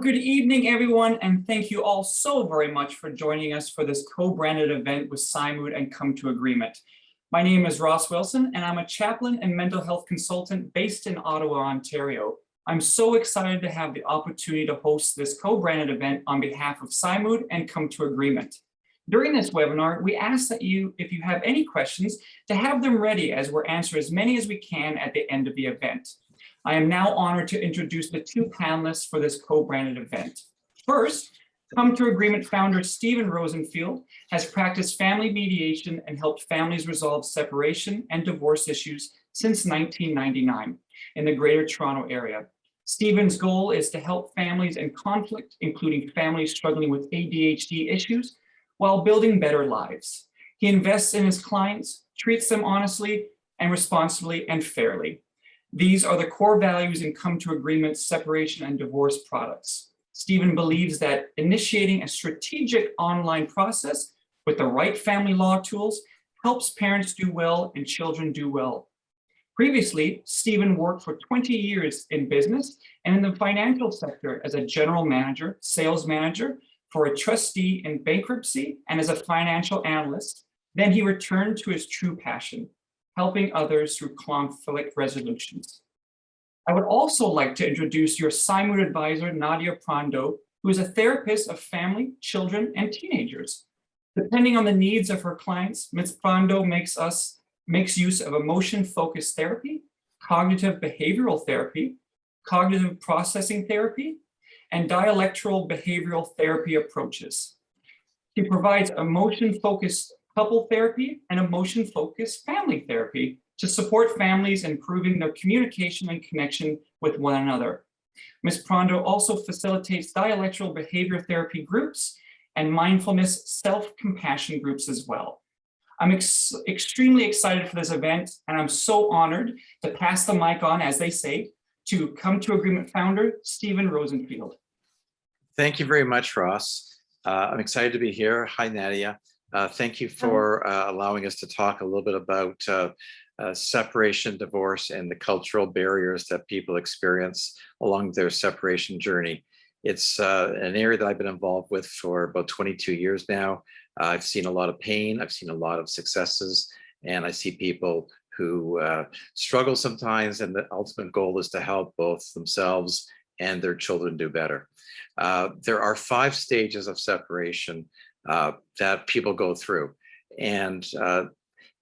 Good evening, everyone, and thank you all so very much for joining us for this co-branded event with PsyMood and Come to Agreement. My name is Ross Wilson, and I'm a chaplain and mental health consultant based in Ottawa, Ontario. I'm so excited to have the opportunity to host this co-branded event on behalf of PsyMood and Come to Agreement. During this webinar, we ask that if you have any questions, to have them ready as we'll answer as many as we can at the end of the event. I am now honored to introduce the two panelists for this co-branded event. First, Come to Agreement founder Stephen Rosenfield has practiced family mediation and helped families resolve separation and divorce issues since 1999 in the Greater Toronto Area. Stephen's goal is to help families in conflict, including families struggling with ADHD issues, while building better lives. He invests in his clients, treats them honestly and responsibly and fairly. These are the core values in Come to Agreement separation and divorce products. Stephen believes that initiating a strategic online process with the right family law tools helps parents do well and children do well. Previously, Stephen worked for 20 years in business and in the financial sector as a general manager, sales manager for a trustee in bankruptcy and as a financial analyst. Then he returned to his true passion, helping others through conflict resolutions. I would also like to introduce your PsyMood advisor, Nadia Prondo, who is a therapist of family, children, and teenagers. Depending on the needs of her clients, Ms. Prondo makes use of emotion-focused therapy, cognitive behavioral therapy, cognitive processing therapy, and dialectical behavioral therapy approaches. She provides emotion-focused couple therapy and emotion-focused family therapy to support families improving their communication and connection with one another. Ms. Prondo also facilitates dialectical behavior therapy groups and mindfulness self-compassion groups as well. I'm extremely excited for this event, and I'm so honored to pass the mic on, as they say, to Come to Agreement founder, Stephen Rosenfield. Thank you very much, Ross. I'm excited to be here. Hi, Nadia. Thank you for allowing us to talk a little bit about separation, divorce, and the cultural barriers that people experience along their separation journey. It's an area that I've been involved with for about 22 years now. I've seen a lot of pain, I've seen a lot of successes, and I see people who struggle sometimes, and the ultimate goal is to help both themselves and their children do better. There are 5 stages of separation that people go through. And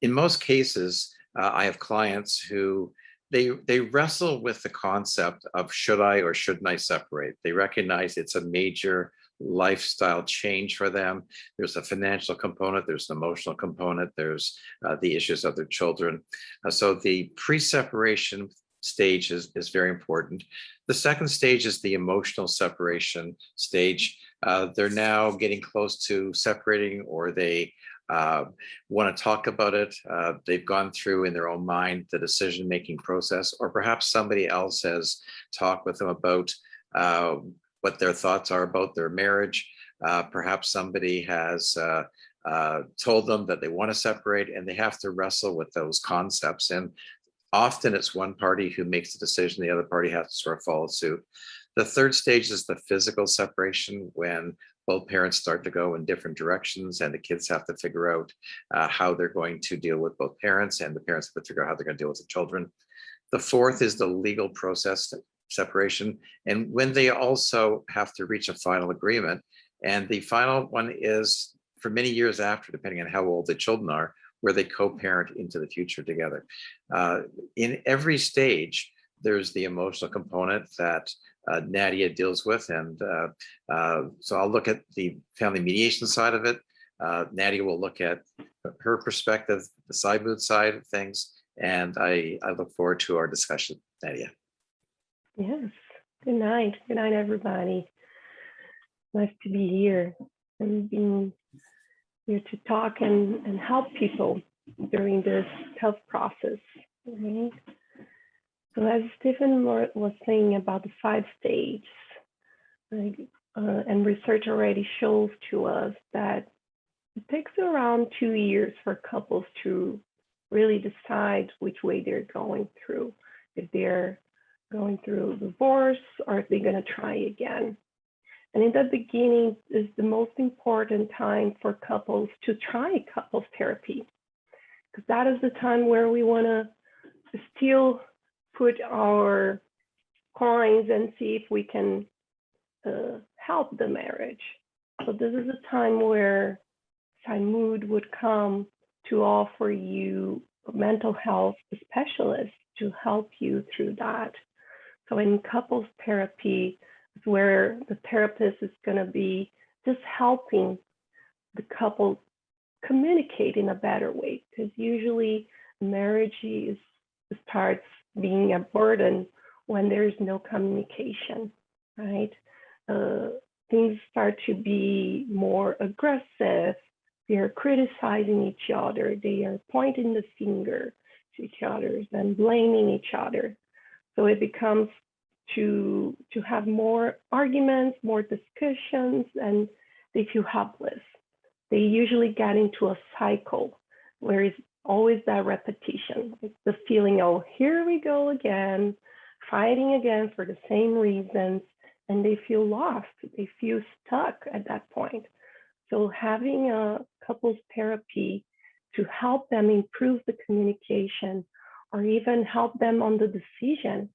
in most cases, I have clients who they wrestle with the concept of should I or shouldn't I separate? They recognize it's a major lifestyle change for them. There's a financial component, there's an emotional component, there's the issues of their children. So the pre-separation stage is very important. The second stage is the emotional separation stage. They're now getting close to separating, or they want to talk about it. They've gone through in their own mind the decision-making process, or perhaps somebody else has talked with them about what their thoughts are about their marriage. Perhaps somebody has told them that they want to separate, and they have to wrestle with those concepts. And often it's one party who makes the decision, the other party has to sort of follow suit. The third stage is the physical separation, when both parents start to go in different directions and the kids have to figure out how they're going to deal with both parents, and the parents have to figure out how they're going to deal with the children. The fourth is the legal process separation, and when they also have to reach a final agreement. And the final one is for many years after, depending on how old the children are, where they co-parent into the future together. In every stage, there's the emotional component that Nadia deals with. And so I'll look at the family mediation side of it. Nadia will look at her perspective, the PsyMood side of things. And I look forward to our discussion, Nadia. Yes, good night. Good night, everybody. Nice to be here and being here to talk and help people during this tough process. Right? So as Stephen was saying about the 5 stages, and research already shows to us that it takes around 2 years for couples to really decide which way they're going through, if they're going through divorce or if they're going to try again. And in the beginning is the most important time for couples to try couples therapy, because that is the time where we want to still put our coins and see if we can help the marriage. So this is a time where PsyMood would come to offer you a mental health specialist to help you through that. So in couples therapy is where the therapist is going to be just helping the couple communicate in a better way, because usually marriage starts being a burden when there's no communication, right? Things start to be more aggressive. They are criticizing each other. They are pointing the finger to each other and blaming each other. So it becomes to have more arguments, more discussions, and they feel helpless. They usually get into a cycle where it's always that repetition, like the feeling, oh, here we go again, fighting again for the same reasons, and they feel lost. They feel stuck at that point. So having a couples therapy to help them improve the communication, or even help them on the decision,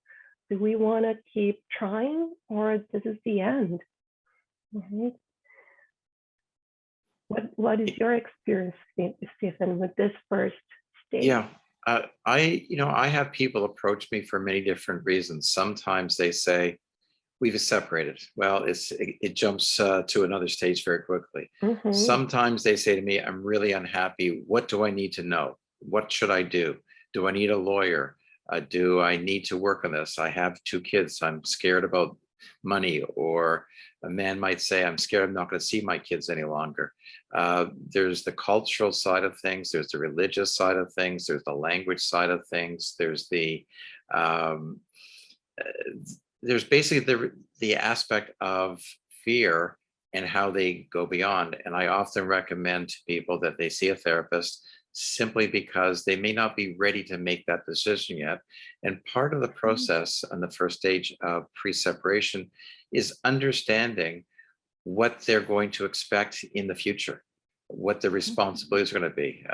do we want to keep trying, or this is the end? Right? What is your experience, Stephen, with this first stage? Yeah, I have people approach me for many different reasons. Sometimes they say, we've separated. Well, it jumps to another stage very quickly. Mm-hmm. Sometimes they say to me, I'm really unhappy. What do I need to know? What should I do? Do I need a lawyer? Do I need to work on this? I have 2 kids. I'm scared about money. Or a man might say, I'm scared I'm not going to see my kids any longer. There's the cultural side of things. There's the religious side of things. There's the language side of things. There's basically the aspect of fear and how they go beyond. And I often recommend to people that they see a therapist simply because they may not be ready to make that decision yet. And part of the process on the first stage of pre-separation is understanding what they're going to expect in the future, what the responsibilities are going to be.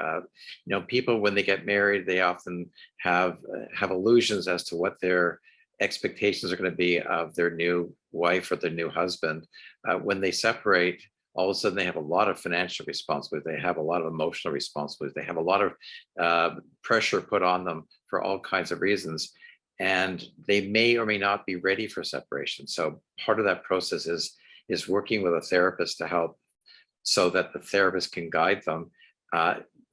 People, when they get married, they often have illusions as to what their expectations are going to be of their new wife or their new husband. When they separate, all of a sudden they have a lot of financial responsibility. They have a lot of emotional responsibility. They have a lot of pressure put on them for all kinds of reasons. And they may or may not be ready for separation. So part of that process is working with a therapist to help so that the therapist can guide them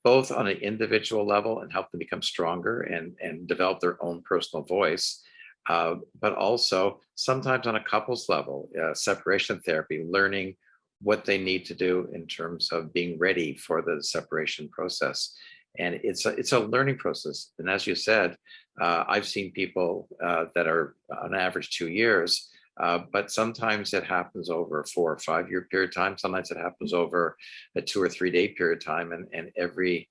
both on an individual level and help them become stronger and develop their own personal voice. But also sometimes on a couples level, separation therapy, learning what they need to do in terms of being ready for the separation process. And it's a learning process. And as you said, I've seen people that are on average 2 years, but sometimes it happens over a 4 or 5 year period of time. Sometimes it happens over a 2 or 3 day period of time, and every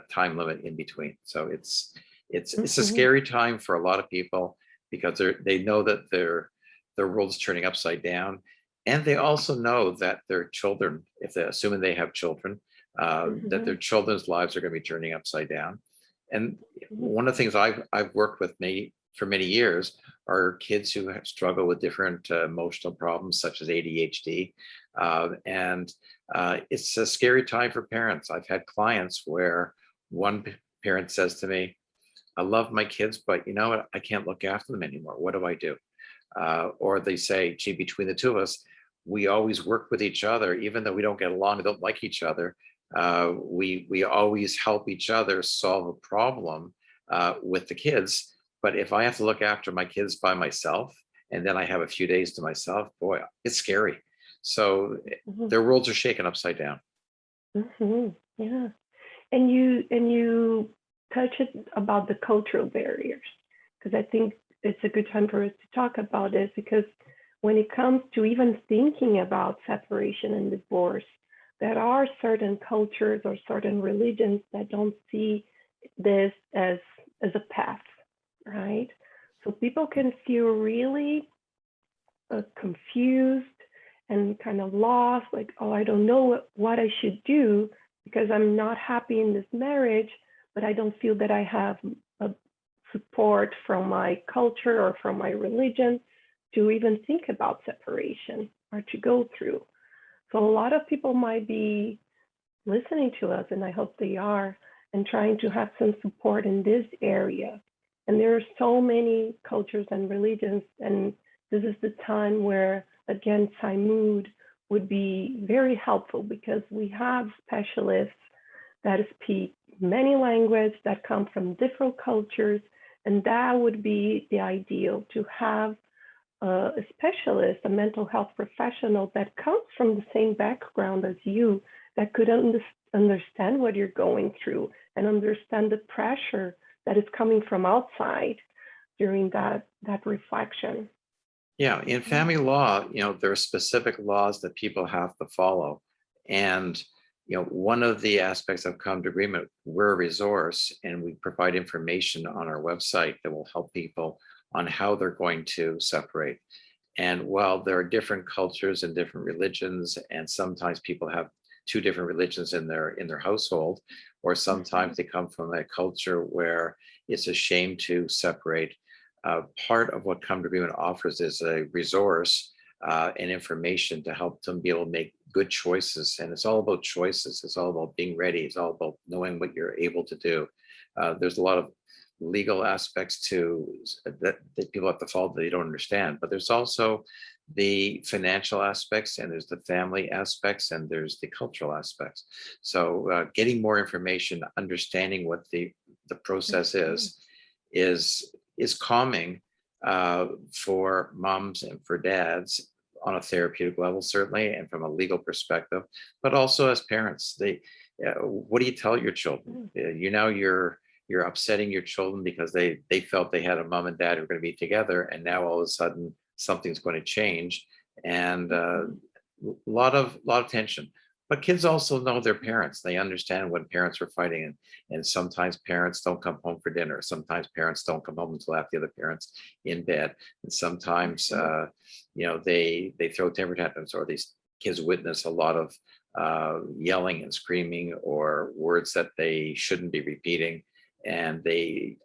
time limit in between. So it's a scary time for a lot of people because they know that their world is turning upside down. And they also know that their children, if they're assuming they have children, that their children's lives are going to be turning upside down. And one of the things I've worked with for many years are kids who have struggled with different emotional problems such as ADHD. And it's a scary time for parents. I've had clients where one parent says to me, I love my kids, but you know what? I can't look after them anymore. What do I do? Or they say, gee, between the 2 of us, we always work with each other, even though we don't get along, we don't like each other. We always help each other solve a problem with the kids. But if I have to look after my kids by myself, and then I have a few days to myself, boy, it's scary. So their worlds are shaken upside down. Yeah, and you touch it about the cultural barriers, because I think it's a good time for us to talk about this, because when it comes to even thinking about separation and divorce, there are certain cultures or certain religions that don't see this as a path, right? So people can feel really confused and kind of lost, like, oh, I don't know what I should do because I'm not happy in this marriage, but I don't feel that I have a support from my culture or from my religion to even think about separation or to go through. So a lot of people might be listening to us, and I hope they are, and trying to have some support in this area. And there are so many cultures and religions, and this is the time where, again, PsyMood would be very helpful because we have specialists that speak many languages that come from different cultures, and that would be the ideal, to have a specialist, a mental health professional that comes from the same background as you, that could understand what you're going through and understand the pressure that is coming from outside during that reflection. Yeah, in family law, there are specific laws that people have to follow. And, one of the aspects of come to agreement, we're a resource and we provide information on our website that will help people on how they're going to separate. And while there are different cultures and different religions, and sometimes people have two different religions in their household, or sometimes they come from a culture where it's a shame to separate. Part of what Come to Agreement offers is a resource and information to help them be able to make good choices. And it's all about choices. It's all about being ready. It's all about knowing what you're able to do. There's a lot of legal aspects to that people have to follow that they don't understand, but there's also the financial aspects, and there's the family aspects, and there's the cultural aspects. So getting more information, understanding what the process is calming for moms and for dads on a therapeutic level, certainly, and from a legal perspective, but also as parents. What do you tell your children? You're upsetting your children because they felt they had a mom and dad who were going to be together, and now all of a sudden something's going to change, and a lot of tension. But kids also know their parents. They understand when parents are fighting, and sometimes parents don't come home for dinner. Sometimes parents don't come home until after the other parents in bed, and sometimes they throw temper tantrums, or these kids witness a lot of yelling and screaming, or words that they shouldn't be repeating. And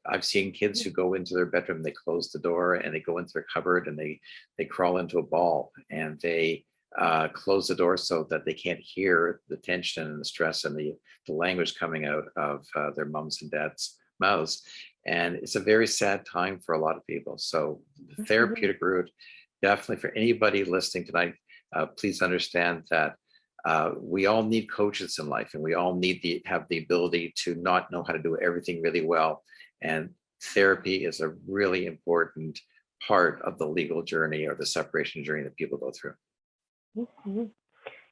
I've seen kids who go into their bedroom, they close the door, and they go into their cupboard, and they crawl into a ball, and they close the door so that they can't hear the tension and the stress and the language coming out of their mums and dads' mouths. And it's a very sad time for a lot of people. So the therapeutic route, definitely for anybody listening tonight, please understand that we all need coaches in life, and we all need to have the ability to not know how to do everything really well. And therapy is a really important part of the legal journey or the separation journey that people go through.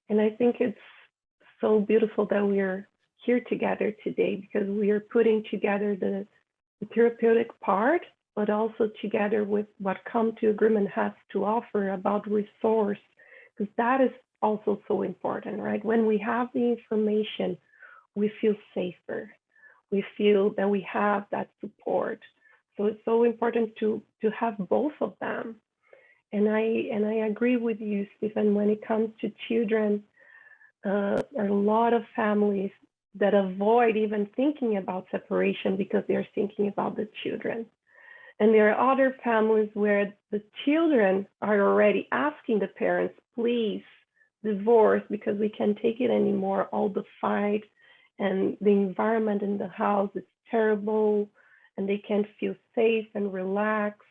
And I think it's so beautiful that we're here together today, because we are putting together the therapeutic part, but also together with what Come to Agreement has to offer about resource, because that is also so important, right? When we have the information, we feel safer. We feel that we have that support. So it's so important to have both of them. And I agree with you, Stephen, when it comes to children, there are a lot of families that avoid even thinking about separation because they're thinking about the children. And there are other families where the children are already asking the parents, please divorce, because we can't take it anymore. All the fight and the environment in the house is terrible, and they can't feel safe and relaxed.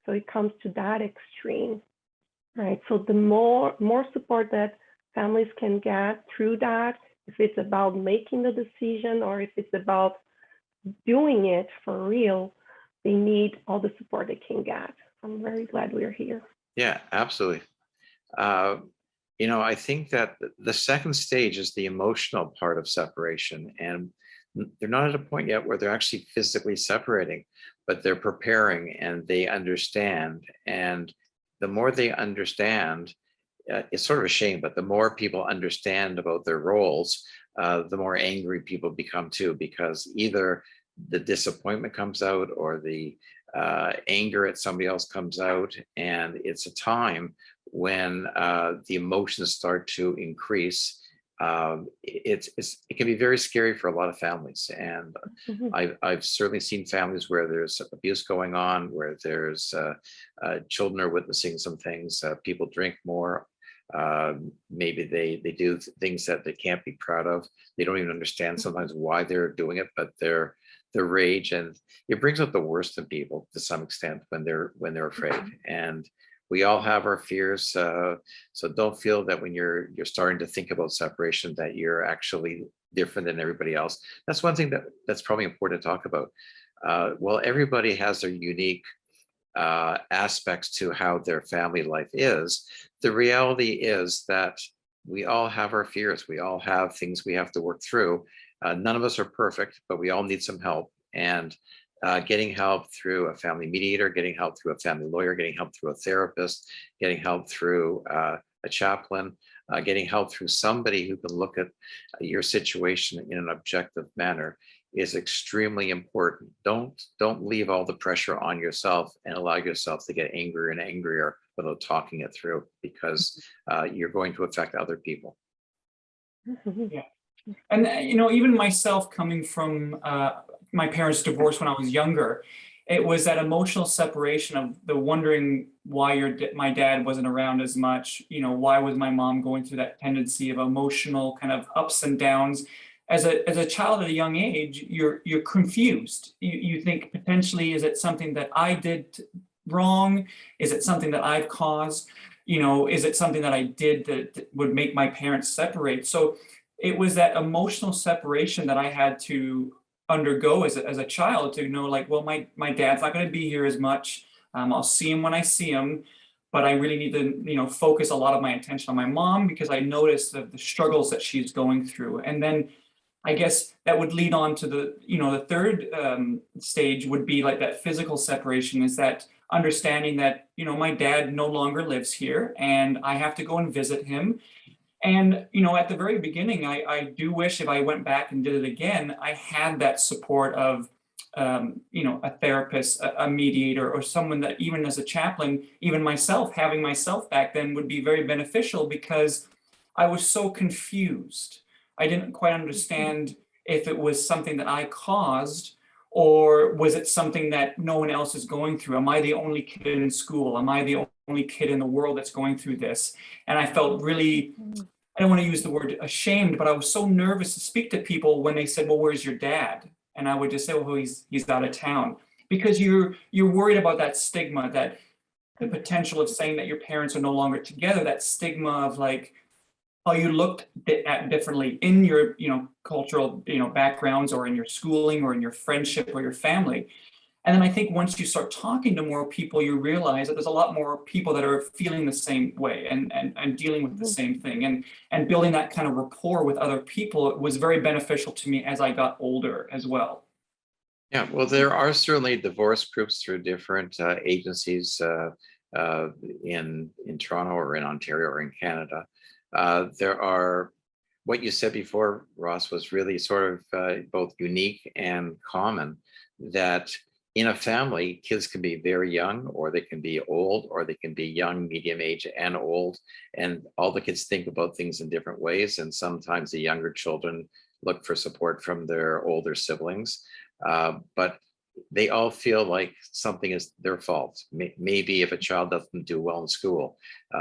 So it comes to that extreme, right? So the more support that families can get through that, if it's about making the decision or if it's about doing it for real, they need all the support they can get. I'm very glad we're here. Yeah, absolutely. I think that the second stage is the emotional part of separation, and they're not at a point yet where they're actually physically separating, but they're preparing and they understand. And the more they understand, it's sort of a shame, but the more people understand about their roles, the more angry people become too, because either the disappointment comes out, or the anger at somebody else comes out, and it's a time when the emotions start to increase. It can be very scary for a lot of families, and Mhm. I've certainly seen families where there's abuse going on, where there's children are witnessing some things. People drink more. Maybe they do things that they can't be proud of. They don't even understand sometimes why they're doing it, but their rage, and it brings out the worst in people to some extent when they're afraid. And we all have our fears, so don't feel that when you're starting to think about separation that you're actually different than everybody else. That's one thing that's probably important to talk about. Well, everybody has their unique aspects to how their family life is. The reality is that we all have our fears. We all have things we have to work through. None of us are perfect, but we all need some help. And getting help through a family mediator, getting help through a family lawyer, getting help through a therapist, getting help through a chaplain, getting help through somebody who can look at your situation in an objective manner is extremely important. Don't leave all the pressure on yourself and allow yourself to get angrier and angrier without talking it through, because you're going to affect other people. Mhm. Yeah. And you know, even myself, coming from my parents' divorce when I was younger, it was that emotional separation of the wondering why my dad wasn't around as much. You know, why was my mom going through that tendency of emotional kind of ups and downs? As a child at a young age, you're confused. You think potentially, is it something that I did wrong? Is it something that I've caused? You know, is it something that I did that would make my parents separate? So it was that emotional separation that I had to undergo as a child, to know, like, well, my dad's not going to be here as much. I'll see him when I see him, but I really need to, you know, focus a lot of my attention on my mom, because I noticed the struggles that she's going through. And then I guess that would lead on to the, you know, the third stage would be like that physical separation, is that understanding that, you know, my dad no longer lives here and I have to go and visit him. And, you know, at the very beginning, I do wish, if I went back and did it again, I had that support of, you know, a therapist, a mediator, or someone that, even as a chaplain, even myself, having myself back then would be very beneficial, because I was so confused. I didn't quite understand if it was something that I caused, or was it something that no one else is going through? Am I the only kid in school? Am I the only kid in the world that's going through this? And I felt really, I don't want to use the word ashamed, but I was so nervous to speak to people when they said, "Well, where's your dad?" And I would just say, "Well, he's out of town," because you're worried about that stigma, that the potential of saying that your parents are no longer together, that stigma of like how you looked at differently in your, you know, cultural, you know, backgrounds, or in your schooling, or in your friendship, or your family. And then I think once you start talking to more people, you realize that there's a lot more people that are feeling the same way, and dealing with the Mhm. same thing, and building that kind of rapport with other people was very beneficial to me as I got older as well. Yeah, well, there are certainly divorce groups through different agencies uh, in Toronto or in Ontario or in Canada. There are, what you said before, Ross, was really sort of both unique and common. That in a family, kids can be very young, or they can be old, or they can be young, medium age, and old, and all the kids think about things in different ways. And sometimes the younger children look for support from their older siblings. But they all feel like something is their fault. Maybe if a child doesn't do well in school,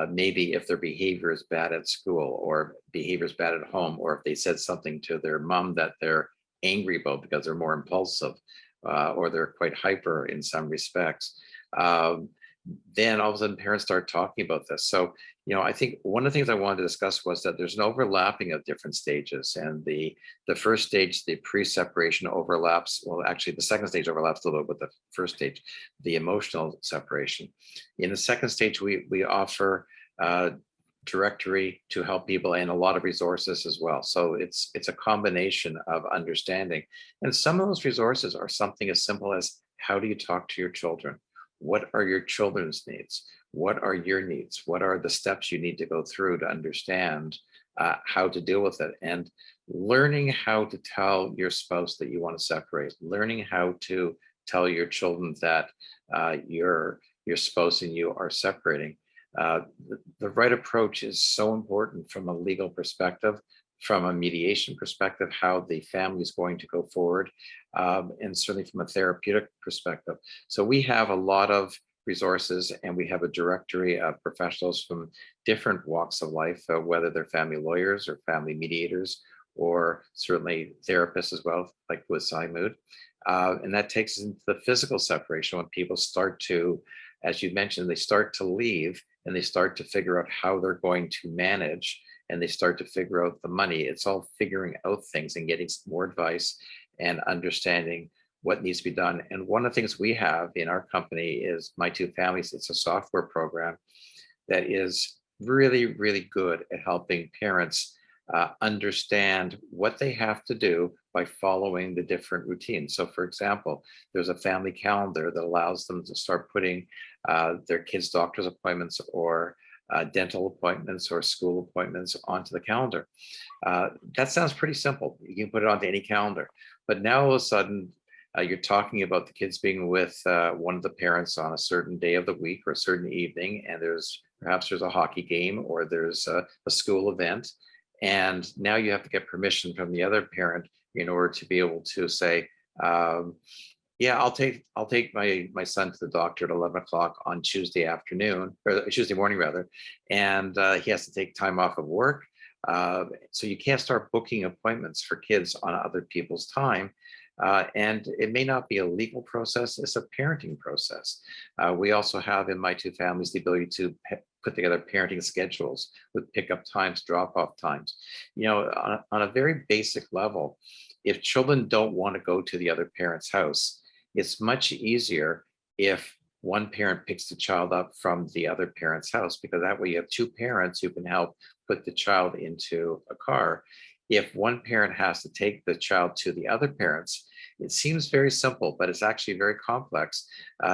maybe if their behavior is bad at school, or behavior is bad at home, or if they said something to their mom that they're angry about because they're more impulsive, or they're quite hyper in some respects. Um, then all of a sudden parents start talking about this. So, you know, I think one of the things I wanted to discuss was that there's an overlapping of different stages. And the first stage, the pre-separation, overlaps. Well, actually, the second stage overlaps a little bit with the first stage, the emotional separation. In the second stage, we offer directory to help people, and a lot of resources as well. So it's a combination of understanding. And some of those resources are something as simple as, how do you talk to your children? What are your children's needs? What are your needs? What are the steps you need to go through to understand how to deal with it? And learning how to tell your spouse that you want to separate, learning how to tell your children that your spouse and you are separating. The right approach is so important from a legal perspective, from a mediation perspective, how the family is going to go forward, and certainly from a therapeutic perspective. So we have a lot of resources, and we have a directory of professionals from different walks of life, whether they're family lawyers or family mediators, or certainly therapists as well, like with PsyMood. And that takes us into the physical separation when people start to, as you mentioned, they start to leave and they start to figure out how they're going to manage, and they start to figure out the money. It's all figuring out things and getting some more advice and understanding what needs to be done. And one of the things we have in our company is My Two Families. It's a software program that is really, really good at helping parents understand what they have to do by following the different routines. So for example, there's a family calendar that allows them to start putting their kids' doctor's appointments or dental appointments or school appointments onto the calendar. That sounds pretty simple. You can put it onto any calendar. But now all of a sudden, you're talking about the kids being with one of the parents on a certain day of the week or a certain evening, and perhaps there's a hockey game or there's a school event. And now you have to get permission from the other parent in order to be able to say, yeah, I'll take my son to the doctor at 11 o'clock on Tuesday afternoon, or Tuesday morning rather, and he has to take time off of work. So you can't start booking appointments for kids on other people's time. And it may not be a legal process, it's a parenting process. We also have in My Two Families the ability to put together parenting schedules with pickup times, drop-off times. You know, on a very basic level, if children don't want to go to the other parent's house, it's much easier if one parent picks the child up from the other parent's house, because that way you have two parents who can help put the child into a car. If one parent has to take the child to the other parents, it seems very simple, but it's actually very complex.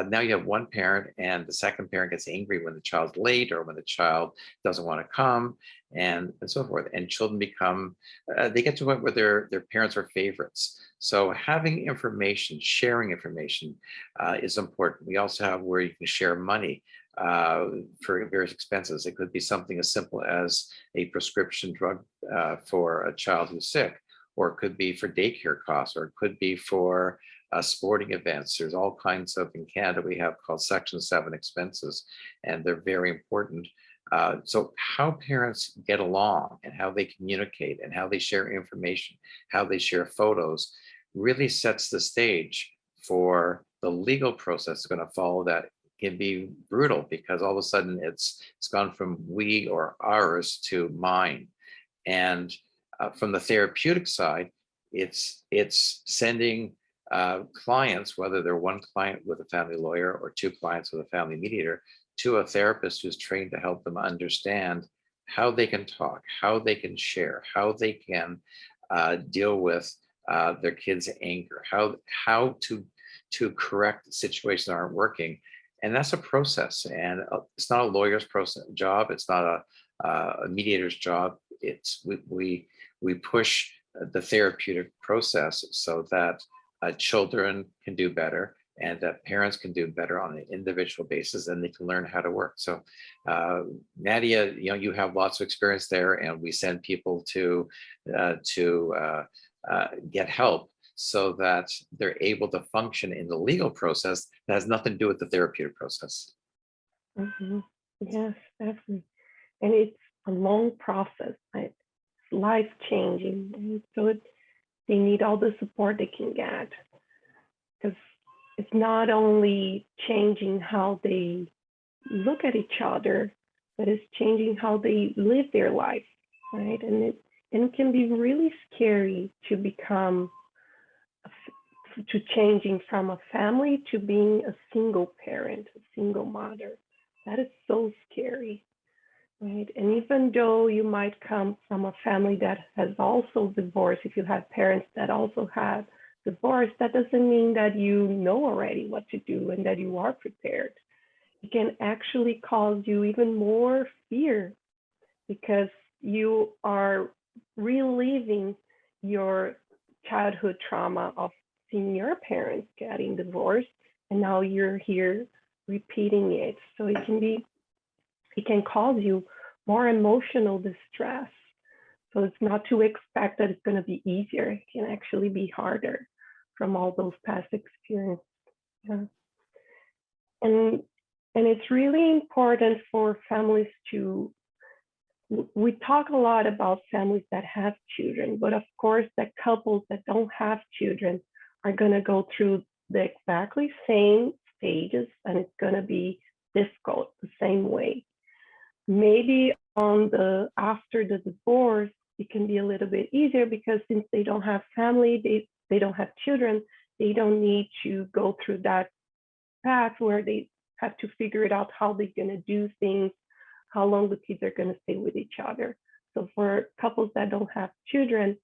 Now you have one parent and the second parent gets angry when the child's late or when the child doesn't want to come, and so forth. And children become, they get to a point where their parents are favorites. So having information, sharing information is important. We also have where you can share money for various expenses. It could be something as simple as a prescription drug for a child who's sick, or it could be for daycare costs, or it could be for sporting events. There's all kinds of, in Canada, we have called Section 7 expenses, and they're very important. So how parents get along and how they communicate and how they share information, how they share photos, really sets the stage for the legal process going to follow. That can be brutal, because all of a sudden it's gone from we or ours to mine. And from the therapeutic side, it's sending clients, whether they're one client with a family lawyer or two clients with a family mediator, to a therapist who's trained to help them understand how they can talk, how they can share, how they can deal with their kids' anger, how to correct situations that aren't working. And that's a process, and it's not a lawyer's job. It's not a mediator's job. It's we push the therapeutic process so that children can do better, and that parents can do better on an individual basis, and they can learn how to work. So, Nadia, you know, you have lots of experience there, and we send people to get help so that they're able to function in the legal process that has nothing to do with the therapeutic process. Mhm. Yes, definitely. And it's a long process. Right? It's life changing. And so they need all the support they can get, because it's not only changing how they look at each other, but it's changing how they live their life, right? And it can be really scary to become to changing from a family to being a single parent, a single mother. That is so scary, right? And even though you might come from a family that has also divorced, if you have parents that also have divorced, that doesn't mean that you know already what to do and that you are prepared. It can actually cause you even more fear, because you are reliving your childhood trauma of seen your parents getting divorced, and now you're here repeating it. So it can cause you more emotional distress. So it's not to expect that it's going to be easier. It can actually be harder from all those past experiences. Yeah. And it's really important for families to, we talk a lot about families that have children, but of course the couples that don't have children are going to go through the exactly same stages, and it's going to be difficult the same way. Maybe after the divorce, it can be a little bit easier because since they don't have family, they don't have children, they don't need to go through that path where they have to figure it out how they're going to do things, how long the kids are going to stay with each other. So for couples that don't have children,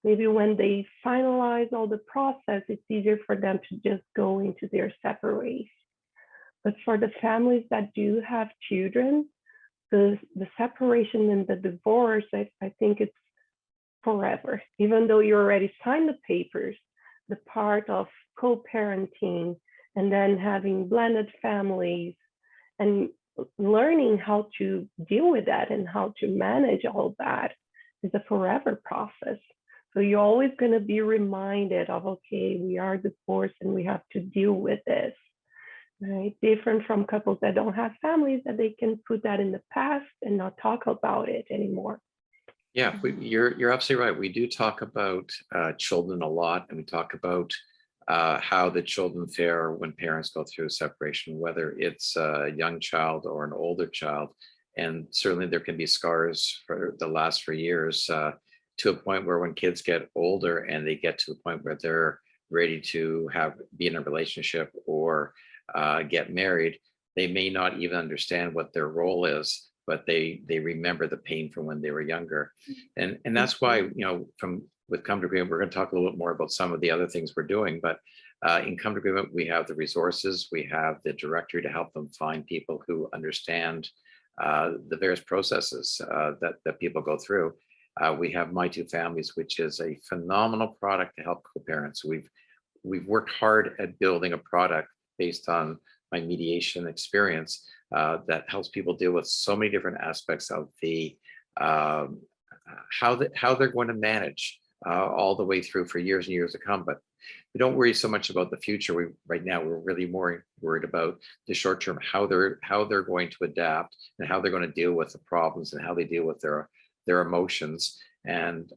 maybe when they finalize all the process, it's easier for them to just go into their separate ways. But for the families that do have children, the separation and the divorce, I think it's forever. Even though you already signed the papers, the part of co-parenting and then having blended families and learning how to deal with that and how to manage all that is a forever process. So you're always going to be reminded of, okay, we are divorced and we have to deal with this. Right? Different from couples that don't have families, that they can put that in the past and not talk about it anymore. Yeah, you're absolutely right. We do talk about children a lot, and we talk about how the children fare when parents go through a separation, whether it's a young child or an older child. And certainly there can be scars that last for years, to a point where when kids get older and they get to the point where they're ready to be in a relationship or get married, they may not even understand what their role is, but they remember the pain from when they were younger. And that's why, with Come to Agreement, we're going to talk a little bit more about some of the other things we're doing. But in Come to Agreement, we have the resources, we have the directory to help them find people who understand the various processes that people go through. We have My Two Families, which is a phenomenal product to help co-parents. We've worked hard at building a product based on my mediation experience that helps people deal with so many different aspects of the how they're going to manage all the way through for years and years to come. But we don't worry so much about the future. Right now we're really more worried about the short term, how they're going to adapt and how they're going to deal with the problems and how they deal with their emotions. And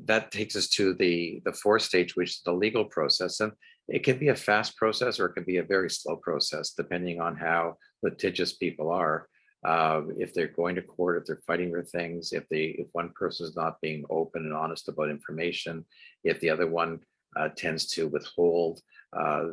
that takes us to the fourth stage, which is the legal process. And it can be a fast process or it can be a very slow process, depending on how litigious people are. If they're going to court, if they're fighting for things, if one person is not being open and honest about information, if the other one tends to withhold.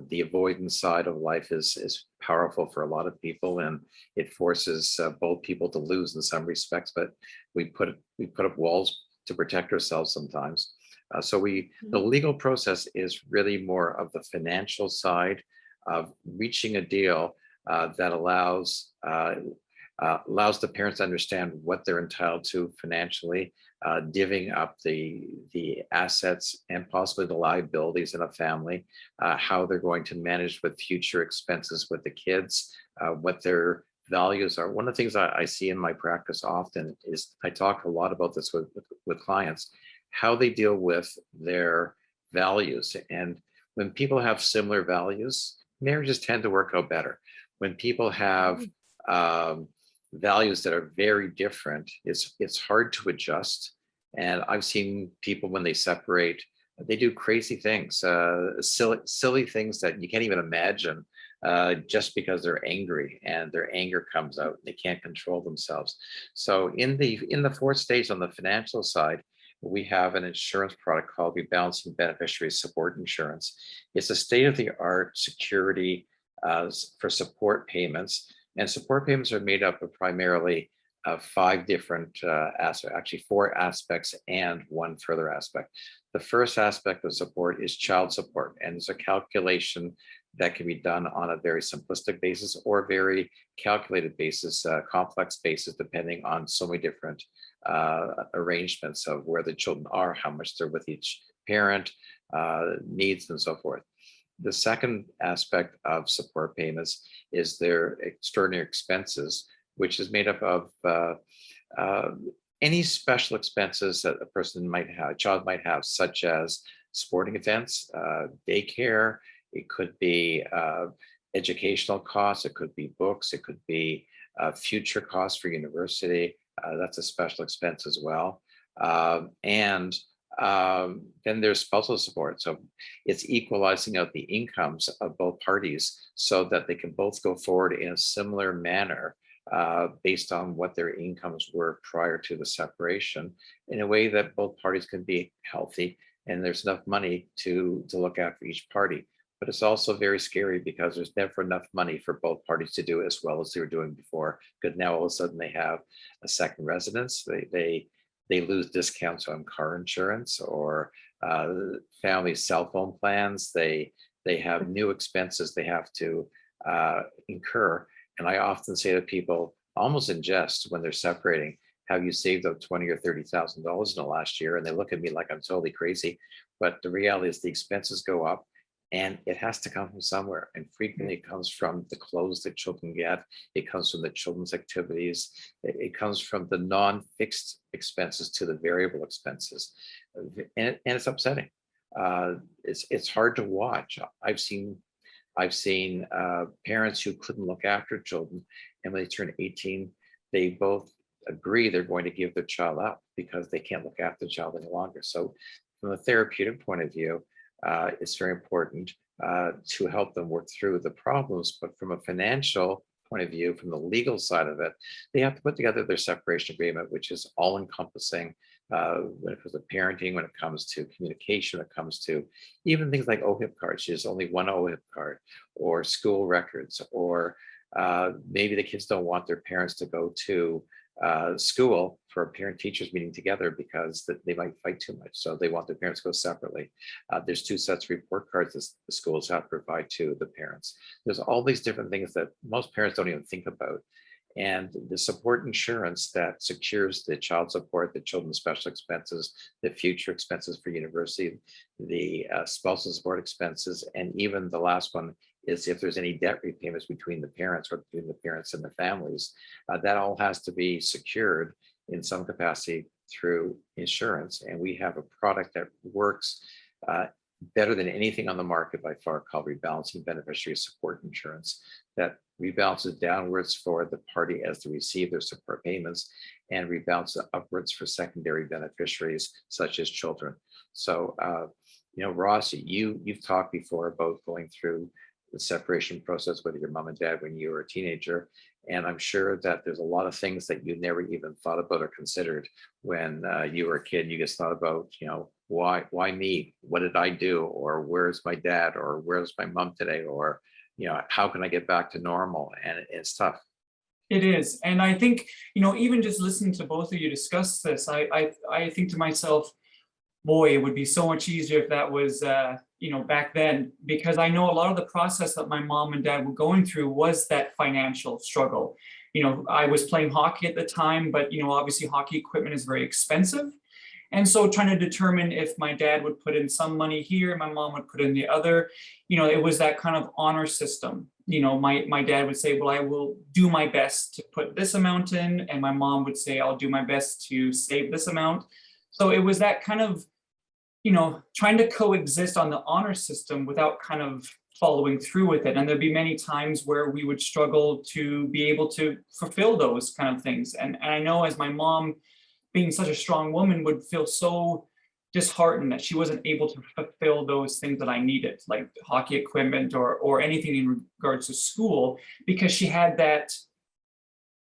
The avoidance side of life is powerful for a lot of people, and it forces both people to lose in some respects. But we put up walls to protect ourselves sometimes. The legal process is really more of the financial side of reaching a deal that allows the parents to understand what they're entitled to financially, divvying up the assets and possibly the liabilities in a family, how they're going to manage with future expenses with the kids, what their values are. One of the things I see in my practice often is I talk a lot about this with clients, how they deal with their values. And when people have similar values, marriages tend to work out better. When people have values that are very different, it's hard to adjust. And I've seen people when they separate, they do crazy things, silly things that you can't even imagine, just because they're angry and their anger comes out. They can't control themselves. So in the fourth stage on the financial side, we have an insurance product called Rebalancing Beneficiary Support Insurance. It's a state-of-the-art security for support payments. And support payments are made up of primarily five different aspects, actually four aspects and one further aspect. The first aspect of support is child support, and it's a calculation that can be done on a very simplistic basis or a very calculated basis, complex basis, depending on so many different arrangements of where the children are, how much they're with each parent, needs, and so forth. The second aspect of support payments is their extraordinary expenses, which is made up of any special expenses that a person might have, a child might have, such as sporting events, daycare. It could be educational costs. It could be books. It could be future costs for university. That's a special expense as well. And then there's spousal support. So it's equalizing out the incomes of both parties so that they can both go forward in a similar manner based on what their incomes were prior to the separation, in a way that both parties can be healthy and there's enough money to look after each party. But it's also very scary because there's never enough money for both parties to do as well as they were doing before. Because now all of a sudden they have a second residence. They lose discounts on car insurance or family cell phone plans. They have new expenses they have to incur. And I often say to people, almost in jest, when they're separating, have you saved up $20,000 or $30,000 in the last year? And they look at me like I'm totally crazy. But the reality is the expenses go up. And it has to come from somewhere. And frequently it comes from the clothes that children get. It comes from the children's activities. It comes from the non-fixed expenses to the variable expenses. And it's upsetting. It's hard to watch. I've seen parents who couldn't look after children. And when they turn 18, they both agree they're going to give their child up because they can't look after the child any longer. So from a therapeutic point of view, it's very important to help them work through the problems. But from a financial point of view, from the legal side of it, they have to put together their separation agreement, which is all encompassing when it comes to parenting, when it comes to communication, when it comes to even things like OHIP cards. There's only one OHIP card, or school records, or maybe the kids don't want their parents to go to school for a parent-teachers meeting together because they might fight too much. So they want their parents to go separately. There's 2 sets of report cards that the schools have to provide to the parents. There's all these different things that most parents don't even think about. And the support insurance that secures the child support, the children's special expenses, the future expenses for university, the spousal support expenses, and even the last one is if there's any debt repayments between the parents or between the parents and the families, that all has to be secured in some capacity through insurance. And we have a product that works better than anything on the market by far, called rebalancing beneficiary support insurance, that rebalances downwards for the party as they receive their support payments and rebalances upwards for secondary beneficiaries such as children. So, Ross, you've talked before about going through the separation process with your mom and dad when you were a teenager. And I'm sure that there's a lot of things that you never even thought about or considered when you were a kid. You just thought about, why me? What did I do? Or where's my dad? Or where's my mom today? Or, how can I get back to normal? And it's tough. It is. And I think, even just listening to both of you discuss this, I think to myself, boy, it would be so much easier if that was, back then, because I know a lot of the process that my mom and dad were going through was that financial struggle. I was playing hockey at the time, but, obviously hockey equipment is very expensive. And so trying to determine if my dad would put in some money here, my mom would put in the other, it was that kind of honor system. My dad would say, well, I will do my best to put this amount in. And my mom would say, I'll do my best to save this amount. So it was that kind of, trying to coexist on the honor system without kind of following through with it. And there'd be many times where we would struggle to be able to fulfill those kind of things. And I know, as my mom, being such a strong woman, would feel so disheartened that she wasn't able to fulfill those things that I needed, like hockey equipment or anything in regards to school, because she had that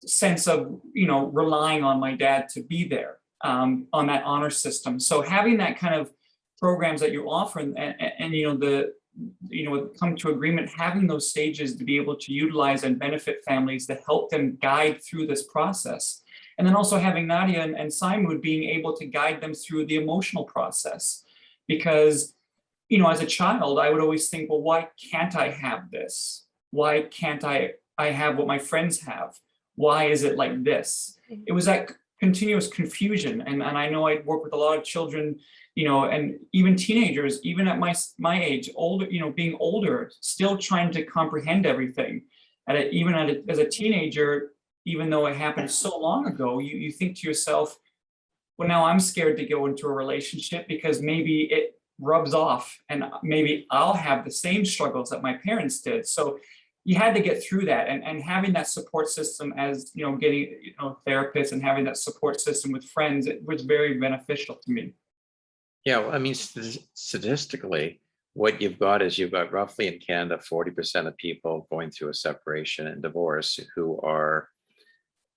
sense of, relying on my dad to be there on that honor system. So having that kind of programs that you offer and come to agreement, having those stages to be able to utilize and benefit families to help them guide through this process. And then also having Nadia and PsyMood being able to guide them through the emotional process. Because, as a child, I would always think, well, why can't I have this? Why can't I have what my friends have? Why is it like this? It was that continuous confusion. And I know I work with a lot of children, and even teenagers, even at my age, older, being older, still trying to comprehend everything. As a teenager, even though it happened so long ago, you think to yourself, well, now I'm scared to go into a relationship because maybe it rubs off and maybe I'll have the same struggles that my parents did. So you had to get through that, and having that support system as, getting, therapists and having that support system with friends, it was very beneficial to me. Yeah, well, I mean, statistically, what you've got is you've got roughly in Canada 40% of people going through a separation and divorce who are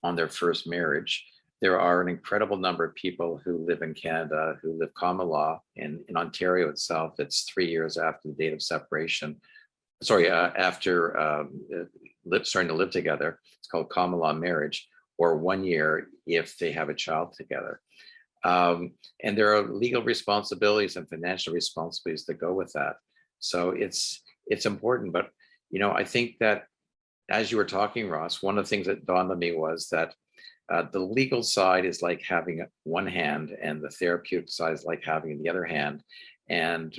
on their first marriage. There are an incredible number of people who live in Canada who live common law. In Ontario itself, it's 3 years after the date of separation. Sorry, after starting to live together. It's called common law marriage, or 1 year if they have a child together. And there are legal responsibilities and financial responsibilities that go with that. So it's important. But I think that as you were talking, Ross, one of the things that dawned on me was that the legal side is like having one hand, and the therapeutic side is like having the other hand. And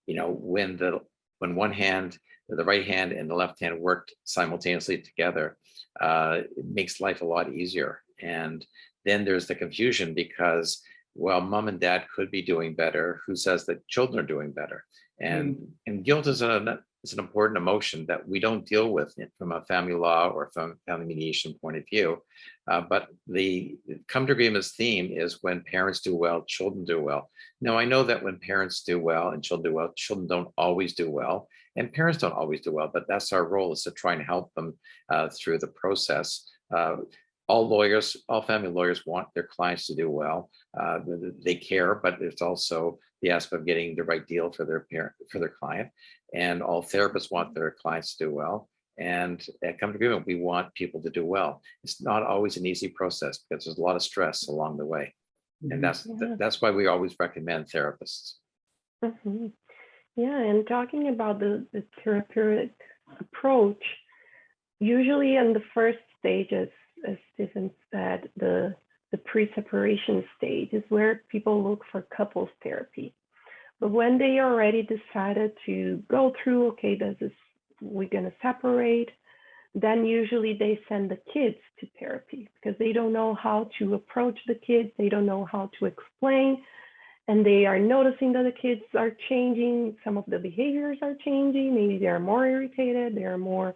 when one hand, the right hand and the left hand worked simultaneously together, it makes life a lot easier. And then there's the confusion because, well, mom and dad could be doing better. Who says that children are doing better? And guilt is an important emotion that we don't deal with from a family law or from family mediation point of view. But the come to agreement's theme is when parents do well, children do well. Now, I know that when parents do well and children do well, children don't always do well, and parents don't always do well, but that's our role, is to try and help them through the process. All family lawyers want their clients to do well. They care, but it's also the aspect of getting the right deal for their client. And all therapists want their clients to do well. And at Come to Agreement, we want people to do well. It's not always an easy process because there's a lot of stress along the way. And that's why we always recommend therapists. Mm-hmm. Yeah, and talking about the therapeutic approach, usually in the first stages, as Stephen said, the pre-separation stage is where people look for couples therapy. But when they already decided to go through, okay, we're going to separate, then usually they send the kids to therapy because they don't know how to approach the kids. They don't know how to explain. And they are noticing that the kids are changing. Some of the behaviors are changing. Maybe they are more irritated. They are more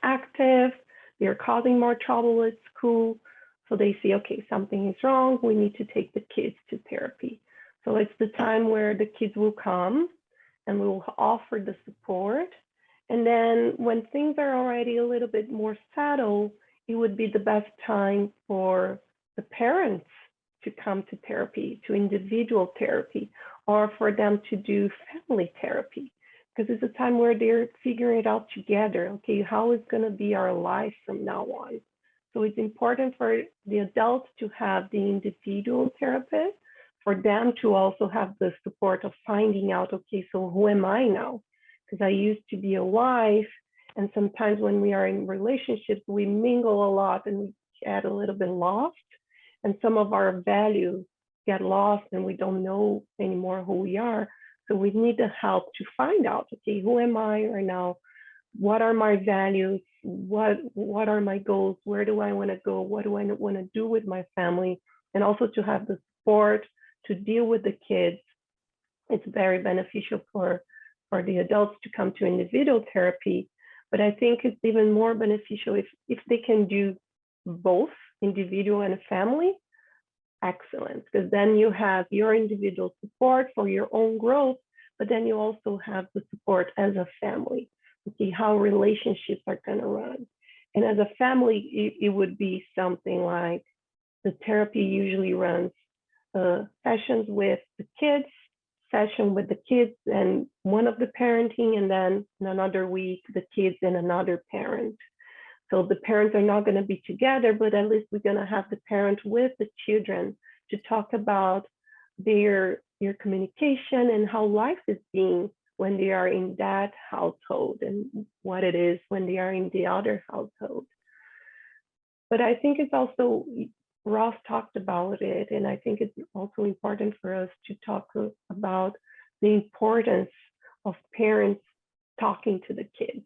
active. They're causing more trouble at school. So they see, okay, something is wrong. We need to take the kids to therapy. So it's the time where the kids will come and we will offer the support. And then when things are already a little bit more settled, it would be the best time for the parents to come to therapy, to individual therapy, or for them to do family therapy, because it's a time where they're figuring it out together. Okay, how is going to be our life from now on? So it's important for the adults to have the individual therapist, for them to also have the support of finding out, okay, so who am I now? Because I used to be a wife, and sometimes when we are in relationships, we mingle a lot and we get a little bit lost, and some of our values get lost and we don't know anymore who we are. So we need the help to find out, okay, who am I right now? What are my values? What are my goals? Where do I want to go? What do I want to do with my family? And also to have the support to deal with the kids. It's very beneficial for the adults to come to individual therapy, but I think it's even more beneficial if they can do both individual and family. Excellent, because then you have your individual support for your own growth, but then you also have the support as a family to see how relationships are going to run. And as a family, it would be something like the therapy usually runs sessions with the kids, session with the kids and one of the parenting, and then in another week, the kids and another parent. So the parents are not going to be together, but at least we're going to have the parent with the children to talk about their communication and how life is being when they are in that household and what it is when they are in the other household. But I think it's also Ross talked about it, and I think it's also important for us to talk about the importance of parents talking to the kids.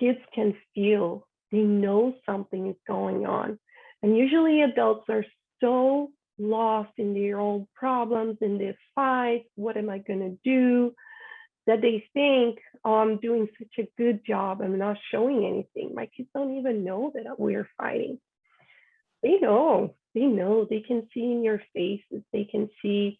Kids can feel, they know something is going on. And usually adults are so lost in their own problems, in their fights, what am I going to do? That they think, oh, I'm doing such a good job, I'm not showing anything. My kids don't even know that we're fighting. They know, they can see in your faces, they can see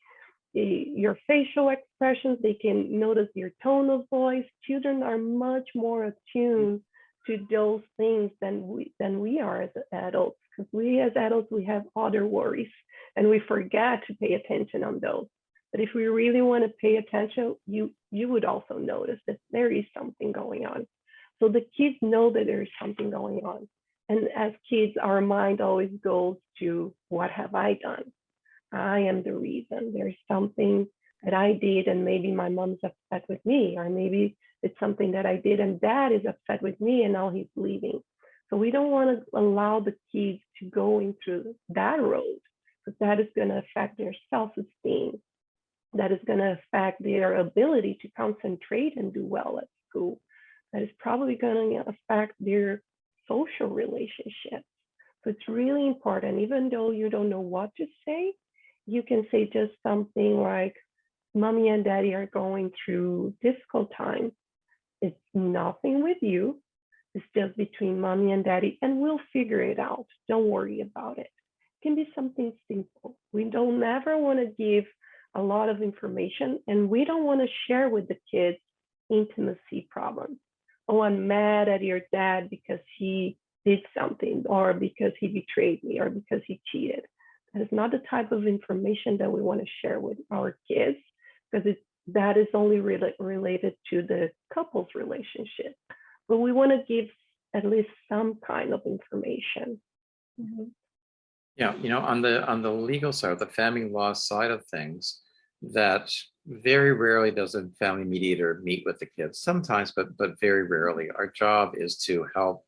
your facial expressions, they can notice your tone of voice. Children are much more attuned to those things than we are as adults, because we as adults, we have other worries and we forget to pay attention on those. But if we really want to pay attention, you would also notice that there is something going on. So the kids know that there is something going on. And as kids, our mind always goes to, what have I done? I am the reason. There's something that I did and maybe my mom's upset with me, or maybe it's something that I did and dad is upset with me and now he's leaving. So we don't want to allow the kids to go into that road, because that is going to affect their self-esteem. That is going to affect their ability to concentrate and do well at school. That is probably going to affect their social relationships. So it's really important, even though you don't know what to say, you can say just something like, mommy and daddy are going through difficult times. It's nothing with you. It's just between mommy and daddy, and we'll figure it out. Don't worry about it. It can be something simple. We don't ever want to give a lot of information, and we don't want to share with the kids intimacy problems. Oh, I'm mad at your dad because he did something, or because he betrayed me, or because he cheated. That is not the type of information that we want to share with our kids, because that is only related to the couple's relationship. But we want to give at least some kind of information. Mm-hmm. Yeah, on the legal side, the family law side of things, that very rarely does a family mediator meet with the kids. Sometimes, but very rarely. Our job is to help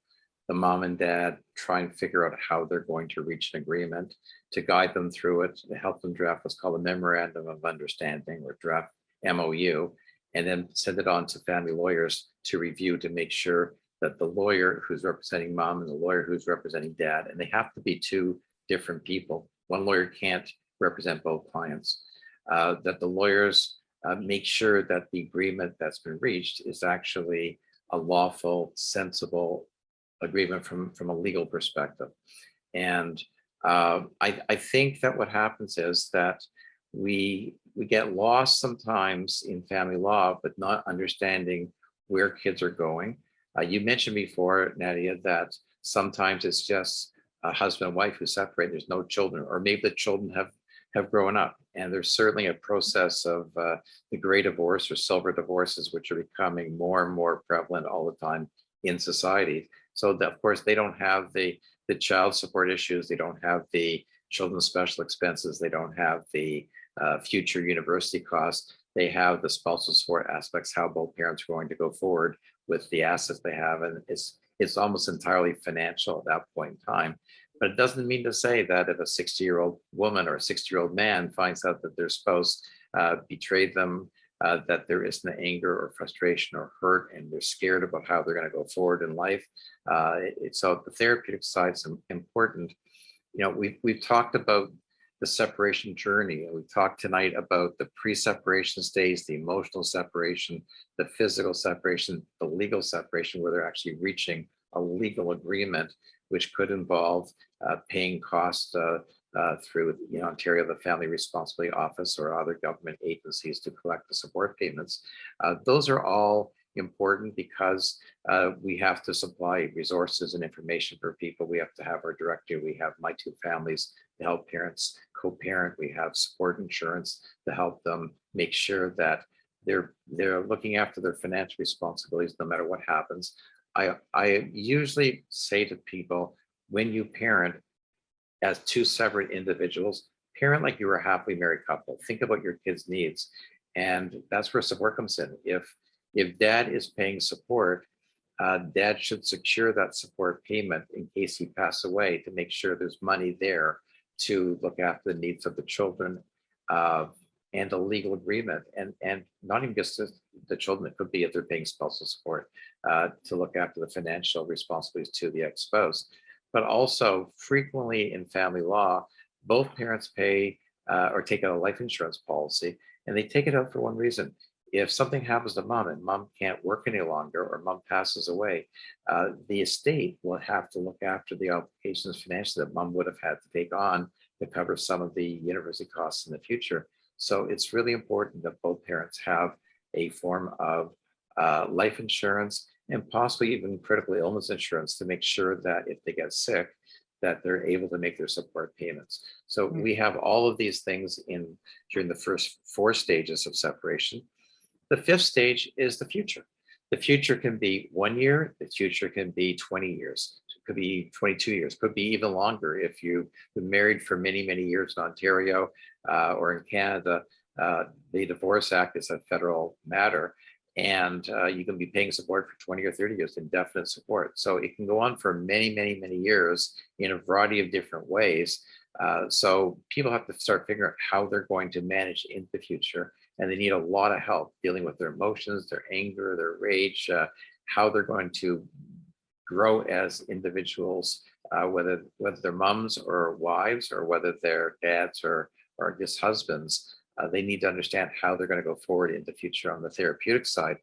the mom and dad try and figure out how they're going to reach an agreement, to guide them through it, to help them draft what's called a Memorandum of Understanding, or draft MOU, and then send it on to family lawyers to review, to make sure that the lawyer who's representing mom and the lawyer who's representing dad, and they have to be two different people. One lawyer can't represent both clients. That the lawyers make sure that the agreement that's been reached is actually a lawful, sensible agreement from a legal perspective. And I think that what happens is that we get lost sometimes in family law, but not understanding where kids are going. You mentioned before, Nadia, that sometimes it's just a husband and wife who separate, there's no children, or maybe the children have grown up. And there's certainly a process of the gray divorce or silver divorces, which are becoming more and more prevalent all the time in society. So that, of course, they don't have the child support issues, they don't have the children's special expenses, they don't have the future university costs. They have the spousal support aspects, how both parents are going to go forward with the assets they have. And it's almost entirely financial at that point in time. But it doesn't mean to say that if a 60-year-old woman or a 60-year-old man finds out that their spouse betrayed them, that there isn't anger or frustration or hurt, and they're scared about how they're going to go forward in life. So the therapeutic side is important. We've talked about the separation journey, and we talked tonight about the pre-separation stage, the emotional separation, the physical separation, the legal separation, where they're actually reaching a legal agreement, which could involve paying costs through Ontario, the Family Responsibility Office, or other government agencies to collect the support payments. Those are all important because we have to supply resources and information for people. We have to have our directory. We have My Two Families to help parents co-parent. We have support insurance to help them make sure that they're looking after their financial responsibilities no matter what happens. I usually say to people, when you parent as two separate individuals, parent like you were a happily married couple. Think about your kids' needs. And that's where support comes in. If dad is paying support, dad should secure that support payment in case he passes away, to make sure there's money there to look after the needs of the children, and a legal agreement, and not even just the children, it could be if they're paying spousal support, to look after the financial responsibilities to the ex-spouse. But also frequently in family law, both parents pay or take out a life insurance policy, and they take it out for one reason. If something happens to mom and mom can't work any longer, or mom passes away, the estate will have to look after the obligations financially that mom would have had to take on to cover some of the university costs in the future. So it's really important that both parents have a form of life insurance, and possibly even critical illness insurance, to make sure that if they get sick, that they're able to make their support payments. So we have all of these things during the first 4 stages of separation. The 5th stage is the future. The future can be 1 year, the future can be 20 years, it could be 22 years, could be even longer if you've been married for many, many years in Ontario or in Canada. The Divorce Act is a federal matter, and you can be paying support for 20 or 30 years, indefinite support. So it can go on for many, many, many years in a variety of different ways. So people have to start figuring out how they're going to manage in the future. And they need a lot of help dealing with their emotions, their anger, their rage, how they're going to grow as individuals, whether they're moms or wives, or whether they're dads or just husbands. They need to understand how they're going to go forward in the future on the therapeutic side.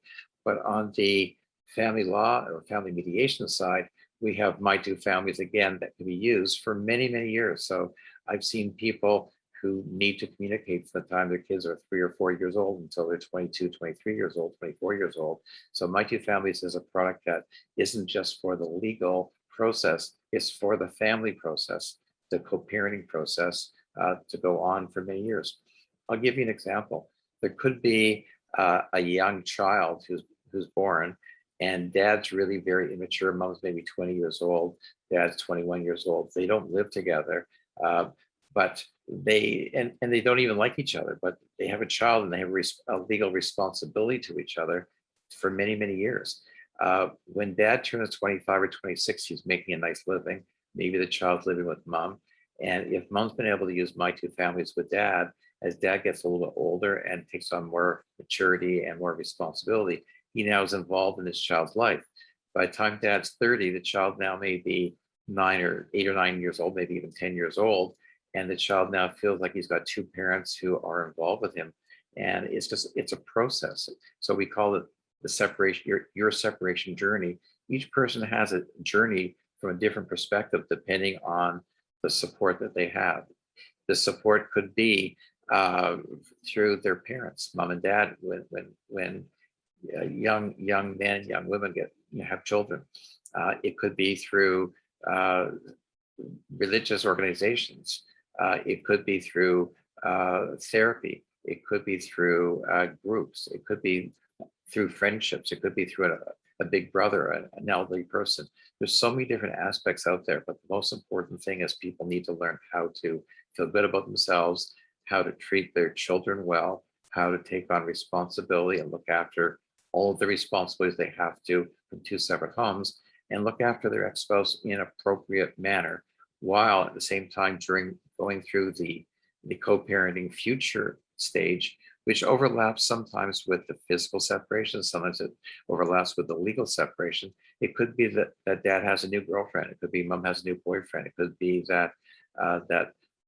But on the family law or family mediation side, we have My Two Families, again, that can be used for many, many years. So I've seen people who need to communicate from the time their kids are 3 or 4 years old until they're 22, 23 years old, 24 years old. So My Two Families is a product that isn't just for the legal process, it's for the family process, the co-parenting process, to go on for many years. I'll give you an example. There could be a young child who's born, and dad's really very immature. Mom's maybe 20 years old, dad's 21 years old. They don't live together, but they don't even like each other, but they have a child, and they have a legal responsibility to each other for many, many years. When dad turns 25 or 26, he's making a nice living. Maybe the child's living with mom. And if mom's been able to use My Two Families with dad, as dad gets a little bit older and takes on more maturity and more responsibility, he now is involved in his child's life. By the time dad's 30, the child now may be 8 or 9 years old, maybe even 10 years old. And the child now feels like he's got 2 parents who are involved with him. And it's a process. So we call it the separation, your separation journey. Each person has a journey from a different perspective, depending on the support that they have. The support could be through their parents, mom and dad, when young men, young women have children. It could be through religious organizations. It could be through therapy. It could be through groups. It could be through friendships. It could be through a big brother, an elderly person. There's so many different aspects out there, but the most important thing is people need to learn how to feel good about themselves, how to treat their children well, how to take on responsibility and look after all of the responsibilities they have to from 2 separate homes, and look after their ex-spouse in an appropriate manner, while at the same time going through the co-parenting future stage, which overlaps sometimes with the physical separation, sometimes it overlaps with the legal separation. It could be that dad has a new girlfriend. It could be mom has a new boyfriend. It could be that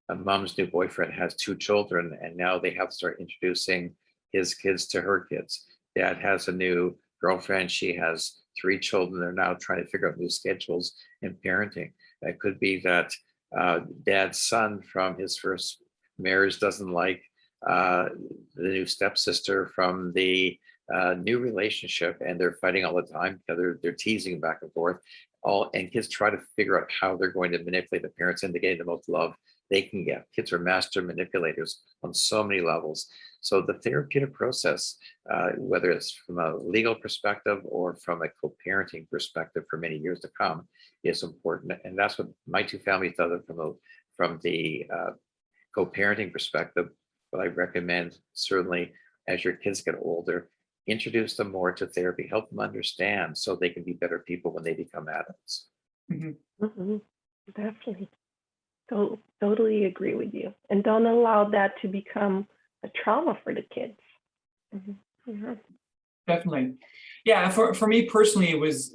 mom's new boyfriend has 2 children, and now they have to start introducing his kids to her kids. Dad has a new girlfriend. She has 3 children. They're now trying to figure out new schedules and parenting. It could be that dad's son from his first marriage doesn't like the new stepsister from the new relationship, and they're fighting all the time because they're teasing back and forth. And kids try to figure out how they're going to manipulate the parents into getting the most love they can get. Kids are master manipulators on so many levels. So the therapeutic process, whether it's from a legal perspective or from a co-parenting perspective for many years to come, is important. And that's what My Two Families does it from the co-parenting perspective. But I recommend, certainly as your kids get older, introduce them more to therapy, help them understand so they can be better people when they become adults. Mhm. Mhm. Definitely. Totally agree with you. And don't allow that to become a trauma for the kids. Yeah. Definitely. Yeah, for me personally, it was,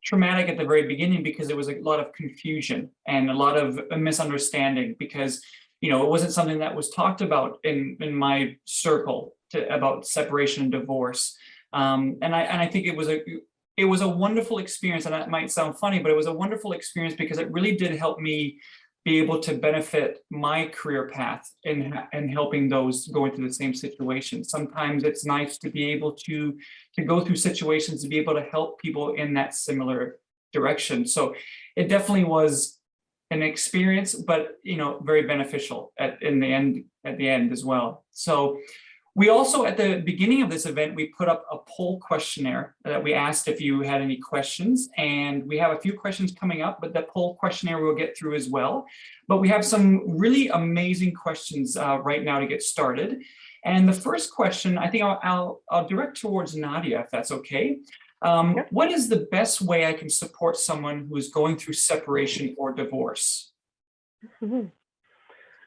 traumatic at the very beginning because there was a lot of confusion and a lot of misunderstanding because, it wasn't something that was talked about in my circle about separation and divorce. And I think it was a wonderful experience, and that might sound funny, but it was a wonderful experience because it really did help me be able to benefit my career path in helping those going through the same situation. Sometimes it's nice to be able to go through situations to be able to help people in that similar direction. So it definitely was an experience, but very beneficial at the end as well. So we also, at the beginning of this event, we put up a poll questionnaire that we asked if you had any questions, and we have a few questions coming up, but the poll questionnaire we'll get through as well. But we have some really amazing questions right now to get started. And the first question, I think I'll direct towards Nadia, if that's okay. What is the best way I can support someone who is going through separation or divorce? Well,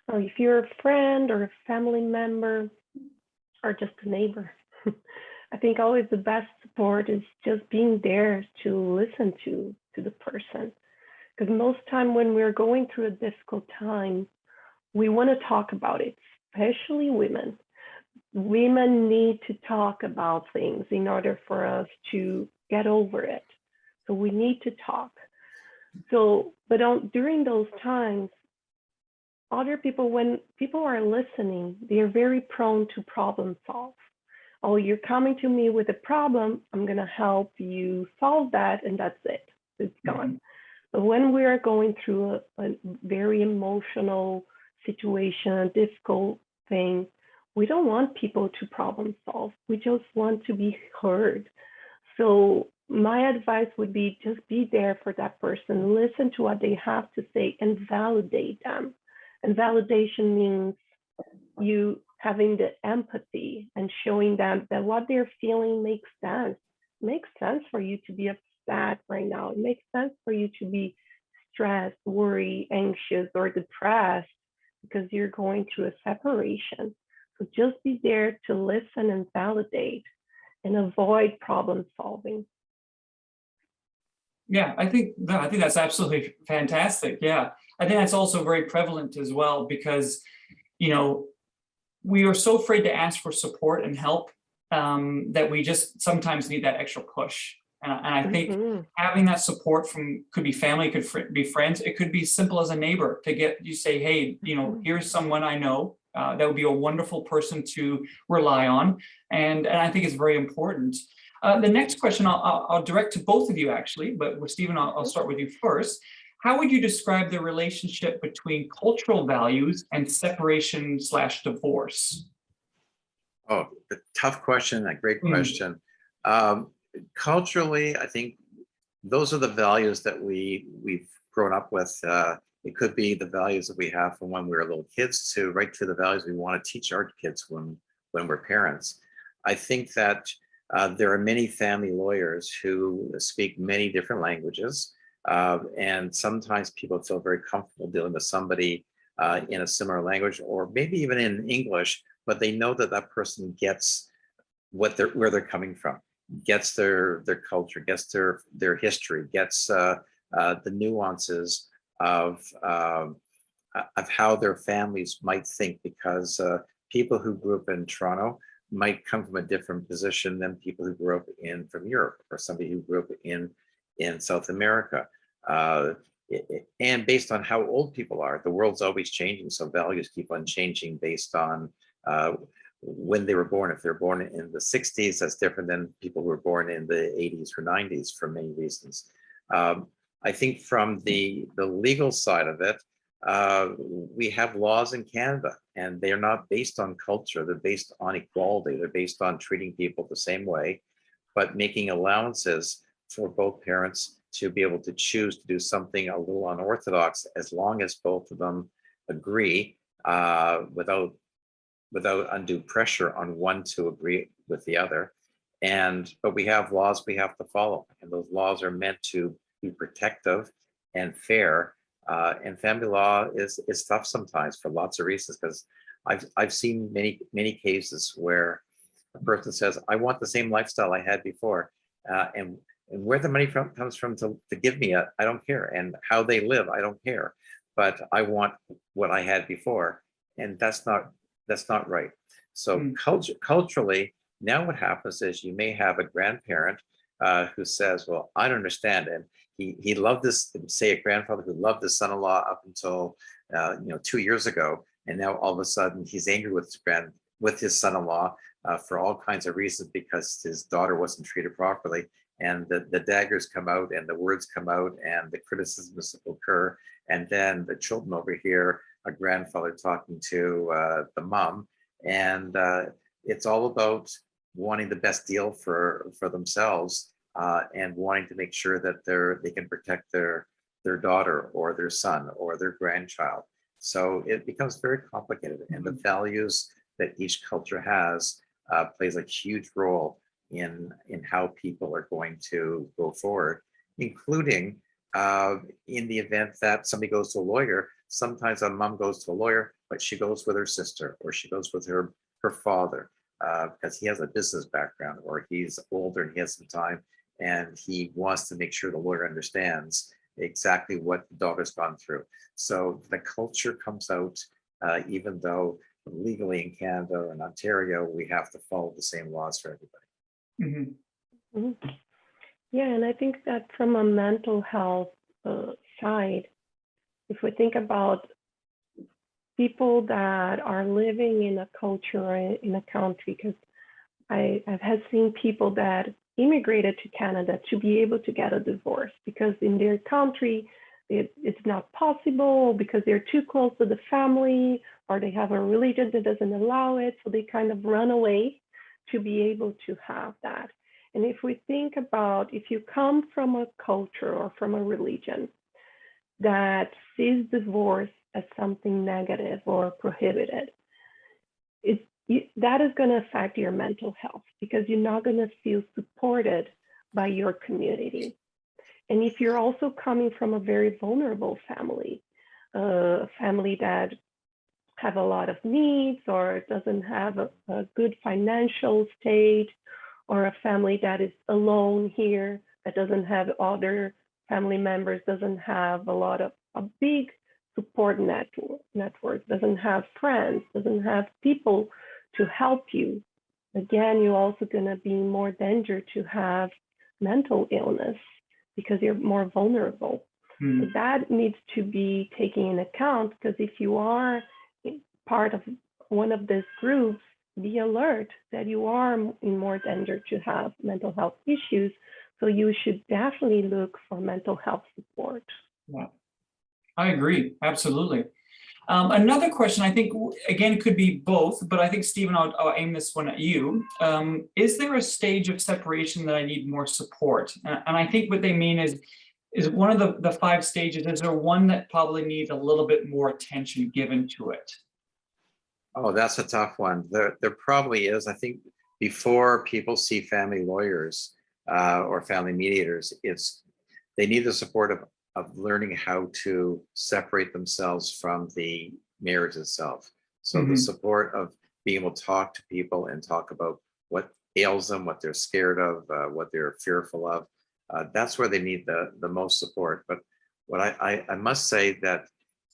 if you're a friend or a family member, or just a neighbor, I think always the best support is just being there to listen to the person. Because most time when we're going through a difficult time, we want to talk about it, especially women. Women need to talk about things in order for us to get over it. So we need to talk. But during those times, other people, when people are listening, they are very prone to problem solve. Oh, you're coming to me with a problem, I'm going to help you solve that, and that's it. It's gone. But when we are going through a very emotional situation, a difficult thing, we don't want people to problem solve. We just want to be heard. So my advice would be just be there for that person, listen to what they have to say, and validate them. And validation means you having the empathy and showing them that what they're feeling makes sense. It makes sense for you to be upset right now. It makes sense for you to be stressed, worried, anxious, or depressed because you're going through a separation. So just be there to listen and validate and avoid problem solving. Yeah, I think that's absolutely fantastic. Yeah, I think that's also very prevalent as well because, we are so afraid to ask for support and help that we just sometimes need that extra push. And I think having that support could be family, could be friends, it could be simple as a neighbor to you say, hey, here's someone I know that would be a wonderful person to rely on. And I think it's very important. The next question I'll direct to both of you actually, but with Stephen, I'll start with you first. How would you describe the relationship between cultural values and separation/divorce? Oh, a tough question, a great question. Culturally, I think those are the values that we've grown up with. It could be the values that we have from when we were little kids to right to the values we want to teach our kids when we're parents. I think that there are many family lawyers who speak many different languages. And sometimes people feel very comfortable dealing with somebody in a similar language, or maybe even in English, but they know that that person gets where they're coming from, gets their culture, gets their history, gets the nuances of how their families might think, because people who grew up in Toronto might come from a different position than people who grew up from Europe, or somebody who grew up in South America. And based on how old people are, the world's always changing, so values keep on changing based on when they were born. If they're born in the 60s, that's different than people who were born in the 80s or 90s for many reasons. I think from the legal side of it, we have laws in Canada, and they are not based on culture. They're based on equality. They're based on treating people the same way, but making allowances for both parents to be able to choose to do something a little unorthodox, as long as both of them agree without undue pressure on one to agree with the other. But we have laws we have to follow, and those laws are meant to be protective and fair And family law is tough sometimes for lots of reasons, because I've seen many cases where a person says, I want the same lifestyle I had before, and where the money comes from to give me it, I don't care, and how they live, I don't care, but I want what I had before, and that's not right. So culturally, now what happens is you may have a grandparent who says, well, I don't understand, and he loved this, say a grandfather who loved his son-in-law up until 2 years ago, and now all of a sudden he's angry with his son-in-law for all kinds of reasons, because his daughter wasn't treated properly, and the daggers come out and the words come out and the criticisms occur, and then the children over here, a grandfather talking to the mom, and it's all about wanting the best deal for themselves, and wanting to make sure that they can protect their daughter or their son or their grandchild. So it becomes very complicated, and the values that each culture has plays a huge role in how people are going to go forward, including in the event that somebody goes to a lawyer. Sometimes a mom goes to a lawyer, but she goes with her sister, or she goes with her father, because he has a business background, or he's older and he has some time, and he wants to make sure the lawyer understands exactly what the daughter's gone through. So the culture comes out, even though legally in Canada and Ontario, we have to follow the same laws for everybody. Yeah, and I think that from a mental health side, if we think about people that are living in a culture or in a country, because I have seen people that immigrated to Canada to be able to get a divorce, because in their country, it's not possible, because they're too close to the family, or they have a religion that doesn't allow it. So they kind of run away to be able to have that. And if we think about, if you come from a culture or from a religion that sees divorce as something negative or prohibited, that is going to affect your mental health, because you're not going to feel supported by your community. And if you're also coming from a very vulnerable family, a family that have a lot of needs, or doesn't have a good financial state, or a family that is alone here, that doesn't have other family members, doesn't have a big support network, doesn't have friends, doesn't have people to help you, again, you're also going to be more danger to have mental illness, because you're more vulnerable. So that needs to be taken in account, because if you are part of one of these groups, be alert that you are in more danger to have mental health issues. So you should definitely look for mental health support. Yeah, I agree, absolutely. Another question, I think, again, could be both, but I think, Stephen, I'll aim this one at you. Is there a stage of separation that I need more support? And I think what they mean is one of the 5 stages, is there one that probably needs a little bit more attention given to it? Oh, that's a tough one. There probably is. I think before people see family lawyers or family mediators, they need the support of learning how to separate themselves from the marriage itself. So the support of being able to talk to people and talk about what ails them, what they're scared of, what they're fearful of. That's where they need the most support. But what I must say that,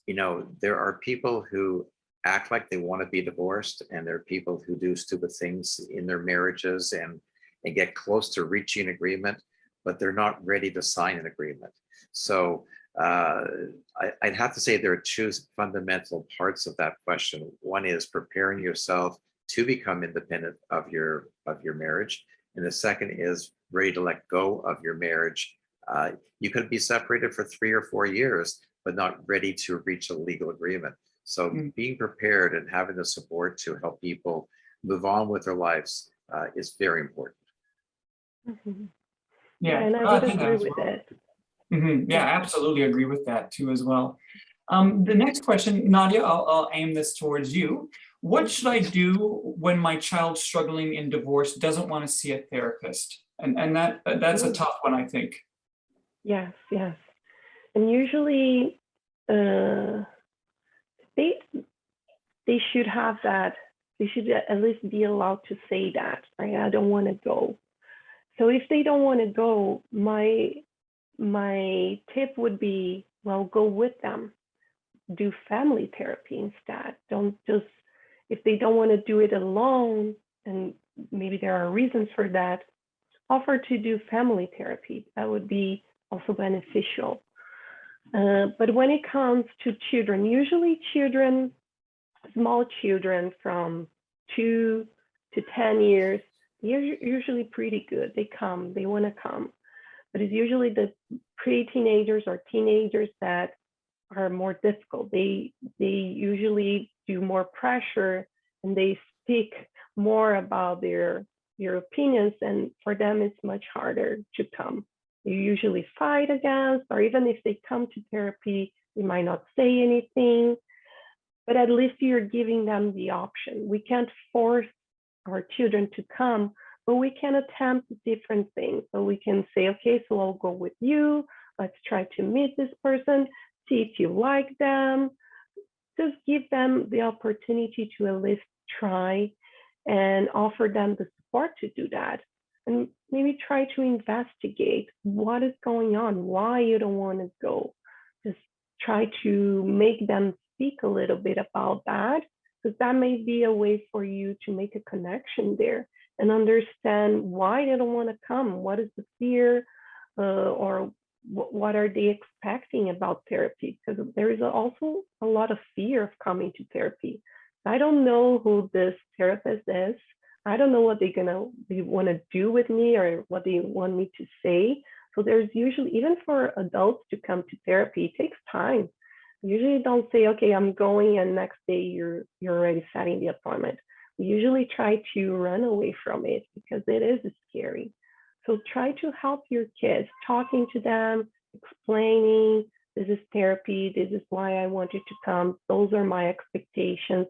there are people who act like they want to be divorced, and there are people who do stupid things in their marriages and get close to reaching an agreement, but they're not ready to sign an agreement. So I'd have to say there are 2 fundamental parts of that question. One is preparing yourself to become independent of your marriage, and the second is ready to let go of your marriage. You could be separated for 3 or 4 years, but not ready to reach a legal agreement. So being prepared and having the support to help people move on with their lives is very important. Yeah, and I would agree with it. Yeah, absolutely agree with that too as well. The next question, Nadia, I'll aim this towards you. What should I do when my child struggling in divorce doesn't want to see a therapist? And that's a tough one, I think. Yes. And usually uh, they should have that. They should at least be allowed to say that, right? I don't want to go. So if they don't want to go, my tip would be, well, go with them. Do family therapy instead. Don't just, if they don't want to do it alone, and maybe there are reasons for that, offer to do family therapy. That would be also beneficial. But when it comes to children, usually children, small children from 2 to 10 years, they're usually pretty good. They come, they want to come. But it's usually the pre-teenagers or teenagers that are more difficult. They usually do more pressure, and they speak more about their opinions, and for them it's much harder to come. They usually fight against, or even if they come to therapy, they might not say anything, but at least you're giving them the option. We can't force our children to come, but we can attempt different things. So we can say, okay, so I'll go with you. Let's try to meet this person, see if you like them. Just give them the opportunity to at least try, and offer them the support to do that. And maybe try to investigate what is going on, why you don't want to go. Just try to make them speak a little bit about that, because that may be a way for you to make a connection there and understand why they don't want to come. What is the fear, or what are they expecting about therapy? Because there is also a lot of fear of coming to therapy. I don't know who this therapist is. I don't know what they want to do with me, or what they want me to say. So there's usually, even for adults to come to therapy, it takes time. Usually don't say, okay, I'm going, and next day you're already setting the appointment. We usually try to run away from it because it is scary. So try to help your kids, talking to them, explaining, this is therapy, this is why I want you to come, those are my expectations,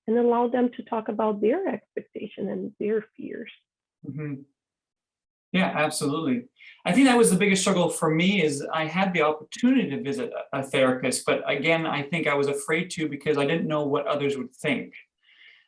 and allow them to talk about their expectation and their fears. Mhm. Yeah, absolutely. I think that was the biggest struggle for me, is I had the opportunity to visit a therapist, but again, I think I was afraid to because I didn't know what others would think.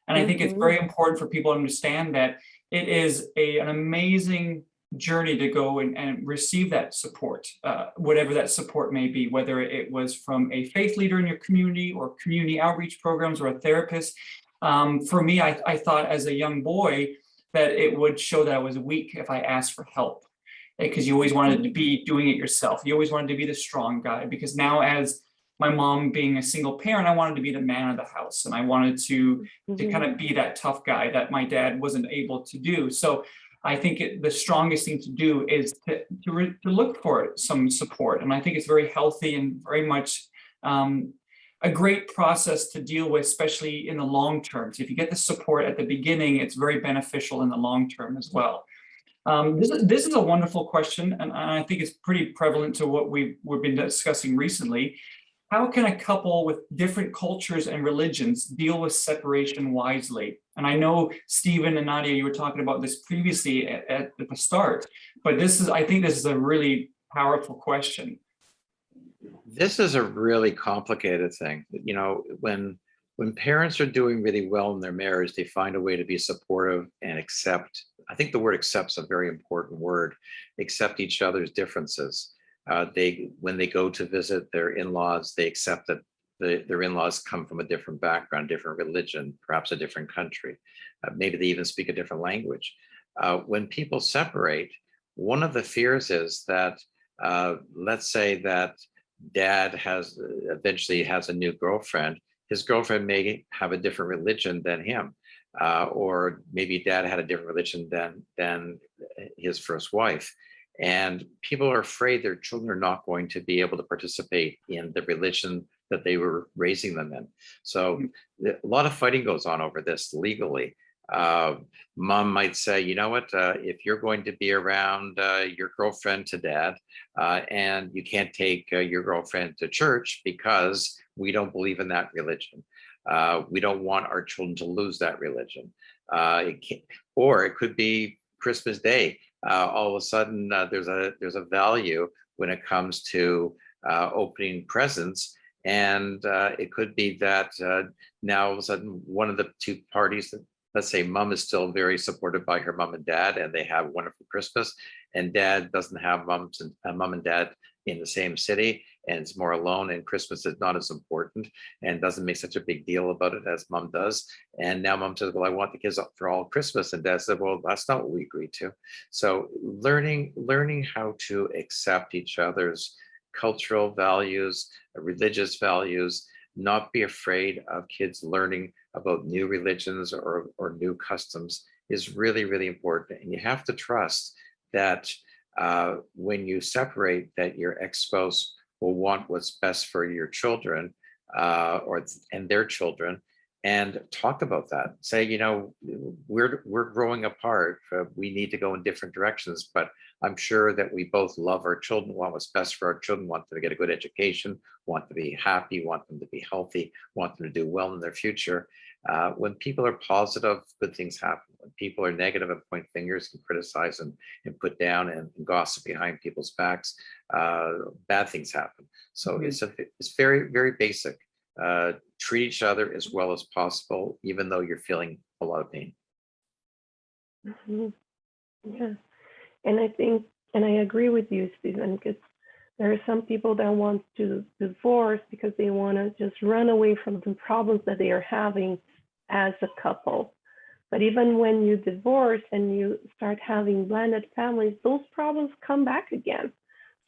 And I think it's very important for people to understand that it is an amazing journey to go and receive that support, whatever that support may be, whether it was from a faith leader in your community or community outreach programs or a therapist. For me, I thought as a young boy that it would show that I was weak if I asked for help, because you always wanted to be doing it yourself. You always wanted to be the strong guy, because now, as my mom being a single parent, I wanted to be the man of the house, and I wanted to kind of be that tough guy that my dad wasn't able to do. So I think the strongest thing to do is to look for some support. And I think it's very healthy and very much a great process to deal with, especially in the long term. So if you get the support at the beginning, it's very beneficial in the long term as well. This is a wonderful question, and I think it's pretty prevalent to what we've been discussing recently. How can a couple with different cultures and religions deal with separation wisely? And I know Stephen and Nadia, you were talking about this previously at the start, but I think this is a really powerful question. This is a really complicated thing. You know, when parents are doing really well in their marriage, they find a way to be supportive and accept. I think the word accept's a very important word. Accept each other's differences. When they go to visit their in-laws, they accept that their in-laws come from a different background, different religion, perhaps a different country. Maybe they even speak a different language. When people separate, one of the fears is that, let's say that dad eventually has a new girlfriend. His girlfriend may have a different religion than him, or maybe dad had a different religion than his first wife. And people are afraid their children are not going to be able to participate in the religion that they were raising them in. So a lot of fighting goes on over this legally. Mom might say, you know what, if you're going to be around your girlfriend to dad, and you can't take your girlfriend to church because we don't believe in that religion. We don't want our children to lose that religion. Or it could be Christmas Day. All of a sudden, there's a value when it comes to opening presents, And it could be that now all of a sudden one of the two parties, let's say mom is still very supported by her mom and dad, and they have a wonderful Christmas, and dad doesn't have mom and dad in the same city, and it's more alone, and Christmas is not as important and doesn't make such a big deal about it as mom does. And now mom says, well, I want the kids up for all Christmas. And dad said, well, that's not what we agreed to. So learning how to accept each other's cultural values, religious values, not be afraid of kids learning about new religions or new customs is really, really important. And you have to trust that when you separate, that your ex-spouse will want what's best for your children and their children, and talk about that. Say, you know, we're growing apart. We need to go in different directions, but I'm sure that we both love our children, want what's best for our children, want them to get a good education, want them to be happy, want them to be healthy, want them to do well in their future. When people are positive, good things happen. When people are negative and point fingers and criticize and put down and gossip behind people's backs, bad things happen. So it's very, very basic. Treat each other as well as possible, even though you're feeling a lot of pain. Yeah. And I think, and I agree with you, Stephen, because there are some people that want to divorce because they want to just run away from the problems that they are having as a couple. But even when you divorce and you start having blended families, those problems come back again.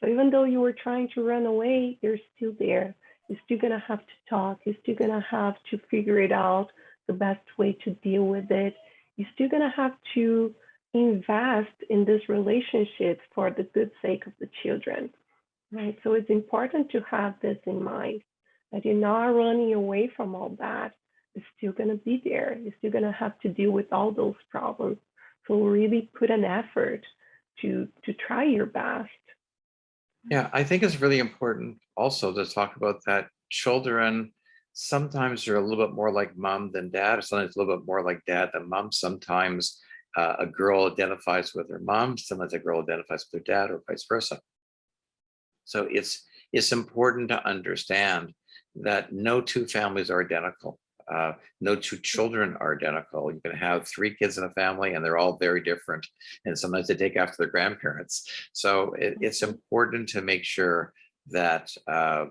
So even though you were trying to run away, they're still there. You're still going to have to talk. You're still going to have to figure it out, the best way to deal with it. You're still going to have to invest in this relationship for the good sake of the children, right? So it's important to have this in mind, that you're not running away from all that. It's still going to be there. You're still going to have to deal with all those problems. So really put an effort to try your best. Yeah, I think it's really important also to talk about that children sometimes are a little bit more like mom than dad, or sometimes a little bit more like dad than mom. Sometimes a girl identifies with her mom, sometimes a girl identifies with her dad, or vice versa. So it's important to understand that no two families are identical. No two children are identical. You can have 3 kids in a family and they're all very different. And sometimes they take after their grandparents. So it's important to make sure that the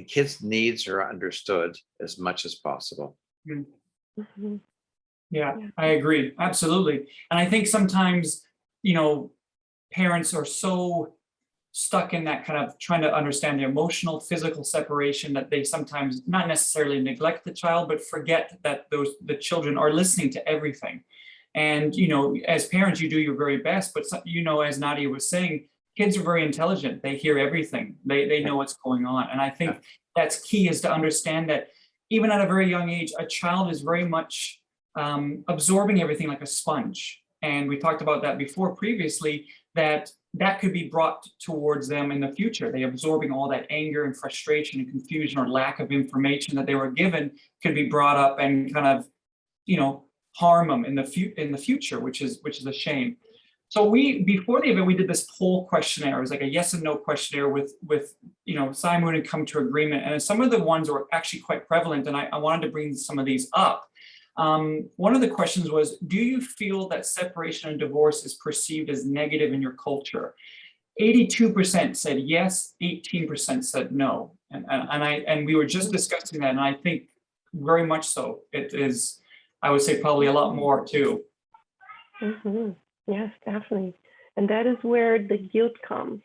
kids' needs are understood as much as possible. Mm-hmm. Yeah, I agree. Absolutely. And I think sometimes, you know, parents are so stuck in that kind of trying to understand the emotional, physical separation that they sometimes not necessarily neglect the child, but forget that the children are listening to everything. And, you know, as parents, you do your very best, but you know, as Nadia was saying, kids are very intelligent. They hear everything. They know what's going on. And I think that's key, is to understand that even at a very young age, a child is very much absorbing everything like a sponge. And we talked about that before previously, that could be brought towards them in the future. They absorbing all that anger and frustration and confusion or lack of information that they were given could be brought up and kind of, you know, harm them in the future, which is a shame. So before the event, we did this poll questionnaire. It was like a yes and no questionnaire with you know, PsyMood and come to agreement. And some of the ones were actually quite prevalent, and I wanted to bring some of these up. One of the questions was, do you feel that separation and divorce is perceived as negative in your culture? 82% said yes, 18% said no. And we were just discussing that, and I think very much so. It is, I would say, probably a lot more too. Mm-hmm. Yes, definitely. And that is where the guilt comes,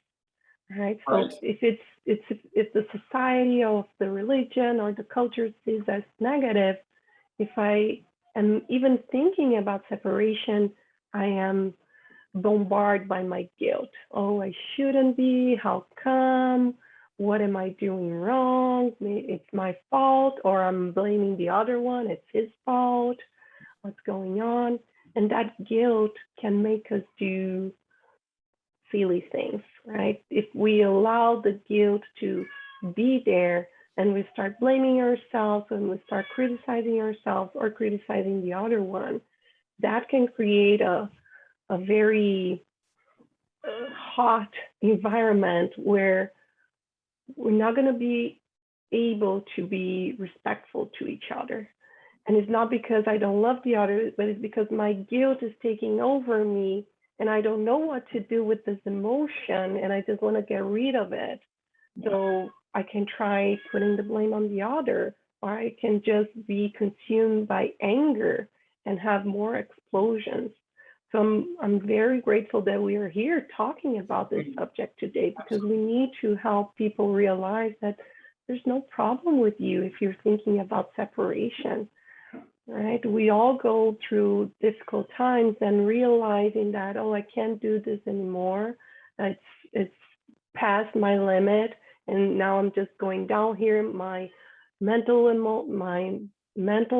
right? So if the society or the religion or the culture sees as negative, if I am even thinking about separation, I am bombarded by my guilt. Oh, I shouldn't be. How come? What am I doing wrong? It's my fault, or I'm blaming the other one. It's his fault. What's going on? And that guilt can make us do silly things, right? If we allow the guilt to be there and we start blaming ourselves and we start criticizing ourselves or criticizing the other one, that can create a very hot environment where we're not going to be able to be respectful to each other. And it's not because I don't love the other, but it's because my guilt is taking over me and I don't know what to do with this emotion and I just want to get rid of it. So I can try putting the blame on the other, or I can just be consumed by anger and have more explosions. So I'm very grateful that we are here talking about this subject today, because we need to help people realize that there's no problem with you if you're thinking about separation, right? We all go through difficult times and realizing that, oh, I can't do this anymore. It's past my limit. And now I'm just going down here. My mental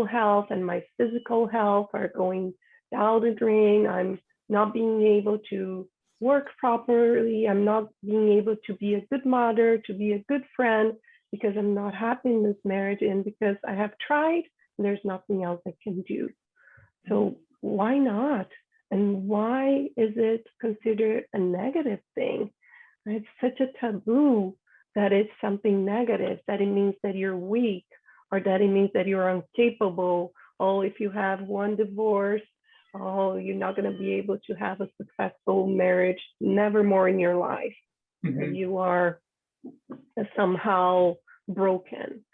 health and my physical health are going down the drain. I'm not being able to work properly. I'm not being able to be a good mother, to be a good friend, because I'm not happy in this marriage and because I have tried and there's nothing else I can do. So why not? And why is it considered a negative thing? It's such a taboo that it's something negative, that it means that you're weak, or that it means that you're incapable. Oh, if you have one divorce, oh, you're not going to be able to have a successful marriage, never more in your life. Mhm. You are somehow broken.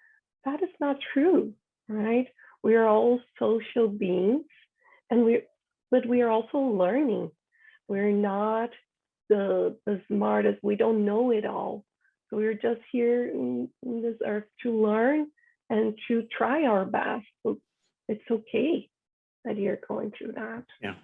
That is not true, right? We are all social beings, but we are also learning. We're not the smartest. We don't know it all. So we're just here in this earth to learn and to try our best. So it's okay that you're going through that. Yeah.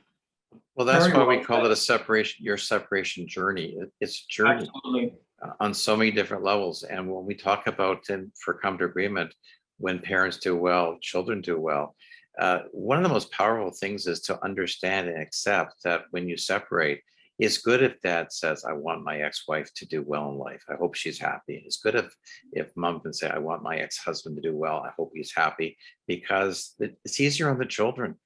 Well, that's Very why we well call said. it a separation, your separation journey. It's a journey Absolutely. on so many different levels. And when we talk about, and for come to agreement, when parents do well, children do well, one of the most powerful things is to understand and accept that when you separate, it's good if dad says, I want my ex-wife to do well in life. I hope she's happy. It's good if mom can say, I want my ex-husband to do well. I hope he's happy, because it's easier on the children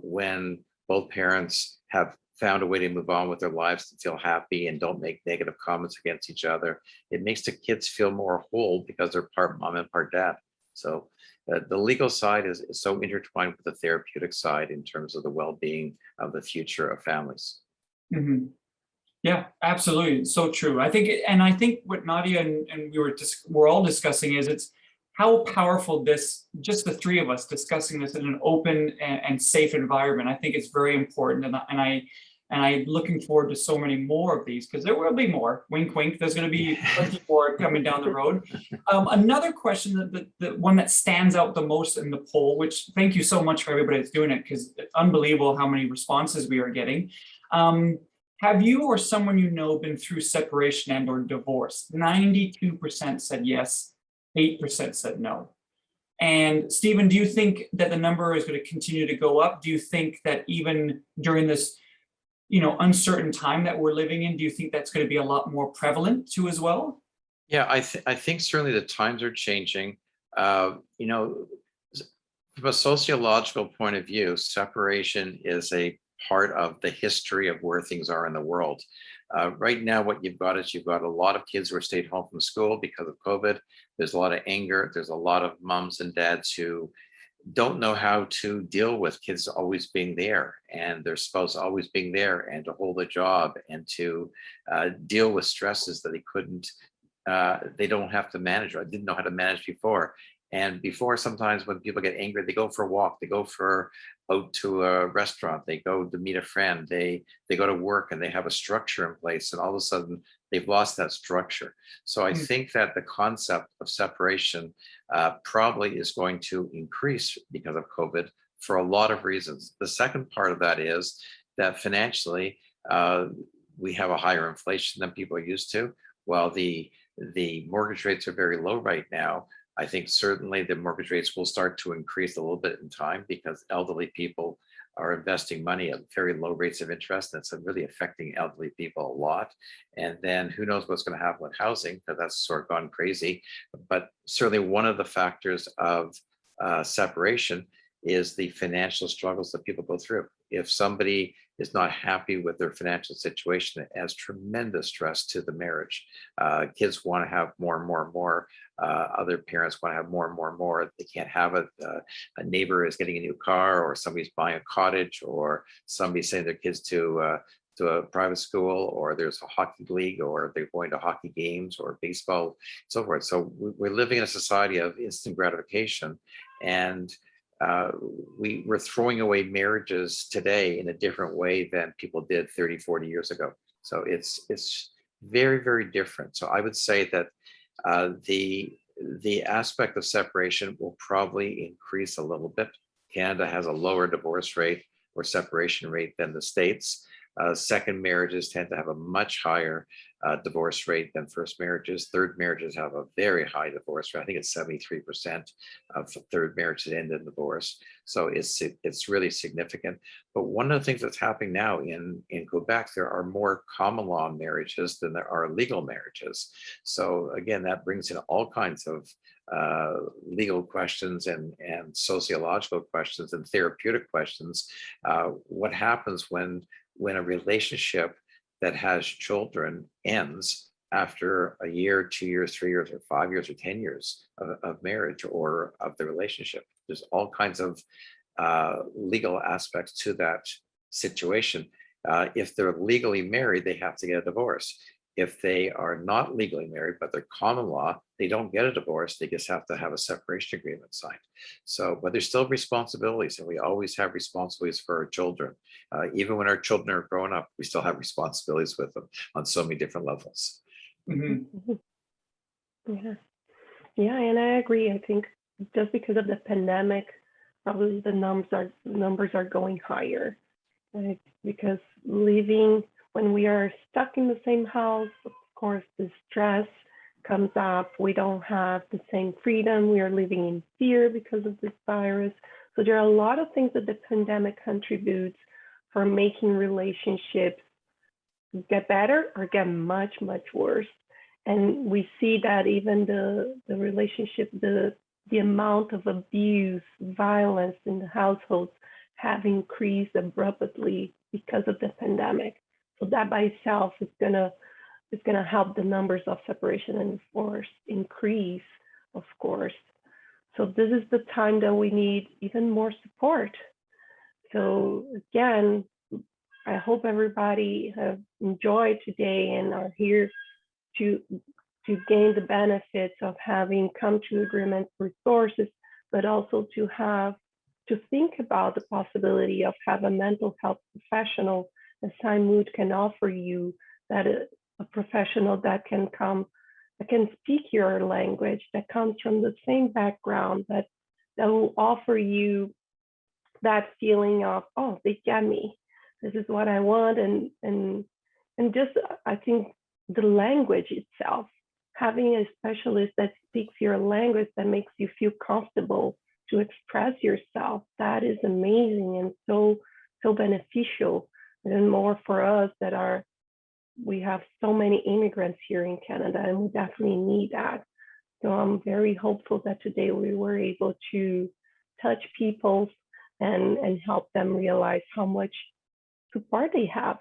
when both parents have found a way to move on with their lives and feel happy and don't make negative comments against each other. It makes the kids feel more whole because they're part mom and part dad. So the legal side is so intertwined with the therapeutic side in terms of the well-being of the future of families. Mhm. Yeah, absolutely. It's so true. I think what Nadia and we're all discussing is it's how powerful just the three of us discussing this in an open and safe environment. I think it's very important, and I'm looking forward to so many more of these, because there will be more. Wink, wink. There's going to be plenty more coming down the road. Another question, the one that stands out the most in the poll, which thank you so much for everybody that's doing it, because it's unbelievable how many responses we are getting. Have you or someone you know been through separation and or divorce? 92% said yes, 8% said no. And Stephen, do you think that the number is going to continue to go up? Do you think that even during this, uncertain time that we're living in, do you think that's going to be a lot more prevalent too as well? Yeah, I think certainly the times are changing. From a sociological point of view, separation is a part of the history of where things are in the world. Right now, what you've got is you've got a lot of kids who are stayed home from school because of COVID. There's a lot of anger. There's a lot of moms and dads who don't know how to deal with kids always being there and their spouse always being there, and to hold a job and to deal with stresses that they don't have to manage, or didn't know how to manage before. And before, sometimes when people get angry, they go for a walk, they go out to a restaurant, they go to meet a friend, they go to work, and they have a structure in place, and all of a sudden they've lost that structure. So I think that the concept of separation probably is going to increase because of COVID for a lot of reasons. The second part of that is that financially, we have a higher inflation than people are used to. While the mortgage rates are very low right now, I think certainly the mortgage rates will start to increase a little bit in time, because elderly people are investing money at very low rates of interest. That's really affecting elderly people a lot. And then who knows what's going to happen with housing, because that's sort of gone crazy. But certainly one of the factors of separation is the financial struggles that people go through. If somebody is not happy with their financial situation, it adds tremendous stress to the marriage. Kids want to have more and more and more. Other parents want to have more and more and more. They can't have it. A neighbor is getting a new car, or somebody's buying a cottage, or somebody's sending their kids to a private school, or there's a hockey league, or they're going to hockey games or baseball, so forth. So we're living in a society of instant gratification, and we're throwing away marriages today in a different way than people did 30, 40 years ago. So it's very, very different. So I would say that the aspect of separation will probably increase a little bit. Canada has a lower divorce rate or separation rate than the States. Second marriages tend to have a much higher divorce rate than first marriages. Third marriages have a very high divorce rate. I think it's 73% of third marriages end in divorce. So it's really significant. But one of the things that's happening now in Quebec, there are more common law marriages than there are legal marriages. So again, that brings in all kinds of legal questions and sociological questions and therapeutic questions. What happens when a relationship that has children ends after a year, 2 years, 3 years, or 5 years, or 10 years of marriage or of the relationship? There's all kinds of legal aspects to that situation. If they're legally married, they have to get a divorce. If they are not legally married, but they're common law, they don't get a divorce. They just have to have a separation agreement signed. So, but there's still responsibilities, and we always have responsibilities for our children. Even when our children are growing up, we still have responsibilities with them on so many different levels. Mm-hmm. Yeah, and I agree. I think just because of the pandemic, probably the numbers are going higher, right? Because living when we are stuck in the same house, of course, the stress comes up. We don't have the same freedom. We are living in fear because of this virus. So there are a lot of things that the pandemic contributes for making relationships get better or get much, much worse. And we see that even the relationship, the amount of abuse, violence in the households have increased abruptly because of the pandemic. So that by itself is gonna help the numbers of separation and divorce increase, of course. So this is the time that we need even more support. So again, I hope everybody have enjoyed today and are here to gain the benefits of having come to agreement resources, but also to think about the possibility of have a mental health professional as PsyMood can offer you, that a professional that can speak your language, that comes from the same background, that will offer you that feeling of, oh, they get me. This is what I want. And just, I think the language itself, having a specialist that speaks your language, that makes you feel comfortable to express yourself, that is amazing and so beneficial. And more for us we have so many immigrants here in Canada, and we definitely need that. So I'm very hopeful that today we were able to touch people and help them realize how much support they have.